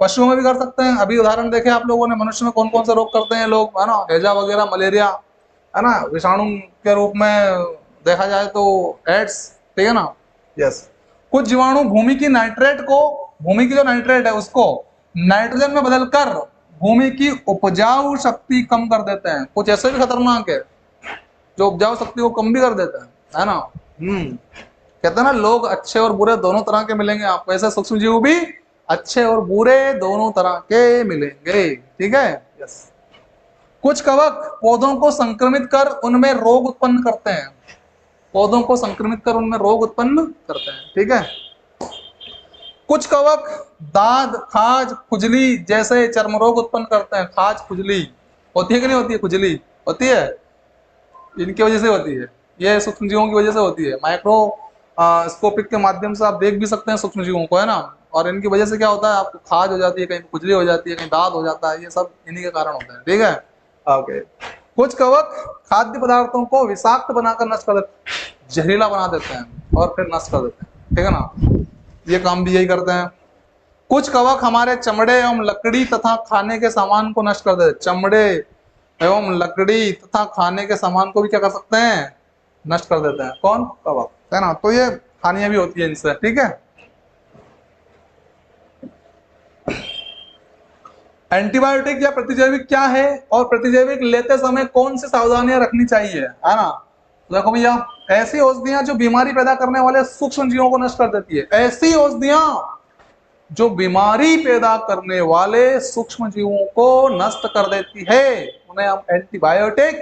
पशुओं में भी कर सकते हैं। अभी उदाहरण देखे आप लोगों ने, मनुष्य में कौन कौन से रोग करते हैं लोग, है ना, हैजा वगैरह, मलेरिया, है ना, विषाणु के रूप में देखा जाए तो एड्स। ठीक है ना। यस। कुछ जीवाणु भूमि की नाइट्रेट को, भूमि की जो नाइट्रेट है उसको नाइट्रोजन में बदलकर भूमि की उपजाऊ शक्ति कम कर देते हैं। कुछ ऐसे भी खतरनाक है जो उपजाऊ शक्ति को कम भी कर देते हैं, है ना। कहते हैं ना, लोग अच्छे और बुरे दोनों तरह के मिलेंगे आपको, ऐसे सूक्ष्म जीव भी अच्छे और बुरे दोनों तरह के मिलेंगे। ठीक है। यस। कुछ कवक पौधों को संक्रमित कर उनमें रोग उत्पन्न करते हैं, पौधों को संक्रमित कर उनमें रोग उत्पन्न करते हैं। ठीक है। कुछ कवक दाद, खाज, खुजली जैसे चर्म रोग उत्पन्न करते हैं। खाज, खुजली होती है कि नहीं होती है? खुजली होती है, इनकी वजह से होती है, ये सूक्ष्म जीवों की वजह से होती है। माइक्रो स्कोपिक के माध्यम से आप देख भी सकते हैं सूक्ष्म जीवों को, है ना, और इनकी वजह से क्या होता है, आपको खाज हो जाती है, कहीं खुजली हो जाती है, कहीं दाद हो जाता है, ये सब इन्हीं के कारण होता है। ठीक है। ओके। कुछ कवक खाद्य पदार्थों को विषाक्त बनाकर नष्ट कर देते हैं, जहरीला बना देते हैं और फिर नष्ट कर देते हैं। ठीक है ना, ये काम भी यही करते हैं। कुछ कवक हमारे चमड़े एवं लकड़ी तथा खाने के सामान को नष्ट कर देते हैं, चमड़े एवं लकड़ी तथा खाने के सामान को भी क्या कर सकते हैं, नष्ट कर देते हैं। कौन? कवक, है ना। तो ये हानियां भी होती है इनसे। ठीक है। एंटीबायोटिक या प्रतिजैविक क्या है और प्रतिजैविक लेते समय कौन सी सावधानियां रखनी चाहिए, है ना। देखो भैया, ऐसी औषधियां जो बीमारी पैदा करने वाले सूक्ष्म जीवों को नष्ट कर देती है, ऐसी औषधियां जो बीमारी पैदा करने वाले सूक्ष्म जीवों को नष्ट कर देती है, उन्हें हम एंटीबायोटिक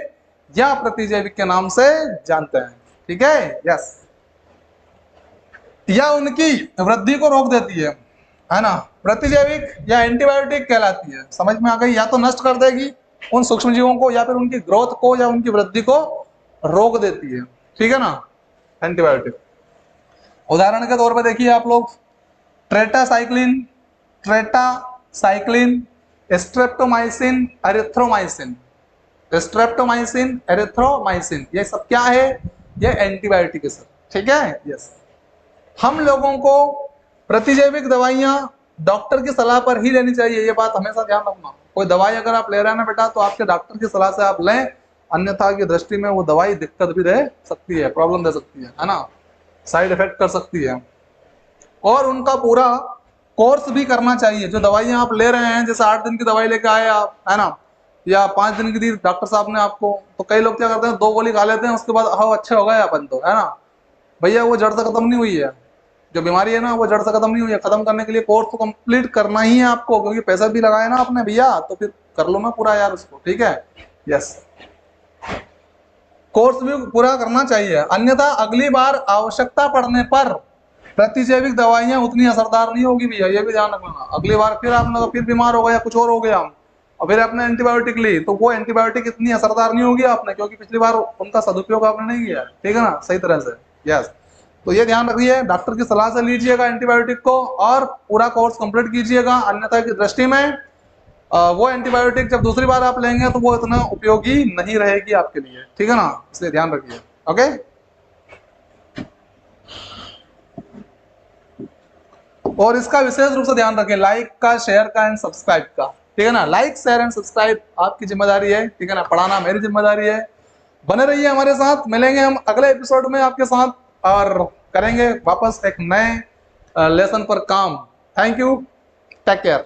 या प्रतिजैविक के नाम से जानते हैं। ठीक है। यस। या उनकी वृद्धि को रोक देती है ना, प्रतिजैविक या एंटीबायोटिक कहलाती है। समझ में आ गई? या तो नष्ट कर देगी उन सूक्ष्म जीवों को, या फिर उनकी ग्रोथ को या उनकी वृद्धि को रोक देती है। ठीक है ना, एंटीबायोटिक। उदाहरण के तौर पर देखिए आप लोग, ट्रेटासाइक्लिन, स्ट्रेप्टोमाइसिन, एरिथ्रोमाइसिन, स्ट्रेप्टोमाइसिन, एरिथ्रोमाइसिन, ये सब क्या है? ये एंटीबायोटिक है सर। ठीक है। यस। हम लोगों को प्रतिजैविक दवाइयां डॉक्टर की सलाह पर ही लेनी चाहिए, ये बात हमेशा ध्यान रखना। कोई दवाई अगर आप ले रहे हैं ना बेटा, तो आपके डॉक्टर की सलाह से आप लें, अन्यथा की दृष्टि में वो दवाई दिक्कत भी दे सकती है, प्रॉब्लम दे सकती है ना, साइड इफेक्ट कर सकती है। और उनका पूरा कोर्स भी करना चाहिए। जो दवाइयां आप ले रहे हैं, जैसे 8 दिन की दवाई लेके आए आप, है ना, या 5 दिन की दी डॉक्टर साहब ने आपको, तो कई लोग क्या करते हैं, 2 गोली खा लेते हैं, उसके बाद हाँ अच्छे हो गए अपन तो, है ना। भैया वो जड़ से खत्म नहीं हुई है, जो बीमारी है ना वो जड़ से खत्म नहीं हुई है। खत्म करने के लिए कोर्स तो कंप्लीट करना ही है आपको, क्योंकि पैसा भी लगाया ना आपने भैया, तो फिर कर लो ना पूरा यार उसको। ठीक है। यस। कोर्स भी पूरा करना चाहिए, अन्यथा अगली बार आवश्यकता पड़ने पर प्रतिजैविक दवाइयां उतनी असरदार नहीं होगी भैया, ये भी ध्यान रखना। अगली बार फिर आपने फिर बीमार हो गया, कुछ और हो गया, और फिर आपने एंटीबायोटिक ली, तो वो एंटीबायोटिक इतनी असरदार नहीं होगी आपने, क्योंकि पिछली बार उनका सदुपयोग आपने नहीं किया। ठीक है ना, सही तरह से। यस। तो ये ध्यान रखिए, डॉक्टर की सलाह से लीजिएगा एंटीबायोटिक को और पूरा कोर्स कंप्लीट कीजिएगा, अन्यथा की दृष्टि में वो एंटीबायोटिक जब दूसरी बार आप लेंगे तो वो इतना उपयोगी नहीं रहेगी आपके लिए, ठीक है ना, इसलिए ध्यान रखिए। ओके, और इसका विशेष रूप से ध्यान रखें, लाइक का, शेयर का एंड सब्सक्राइब का, ठीक है ना। लाइक शेयर एंड सब्सक्राइब आपकी जिम्मेदारी है, ठीक है ना, पढ़ाना मेरी जिम्मेदारी है। बने रहिए हमारे साथ, मिलेंगे हम अगले एपिसोड में आपके साथ और करेंगे वापस एक नए लेसन पर काम। Thank you, take care.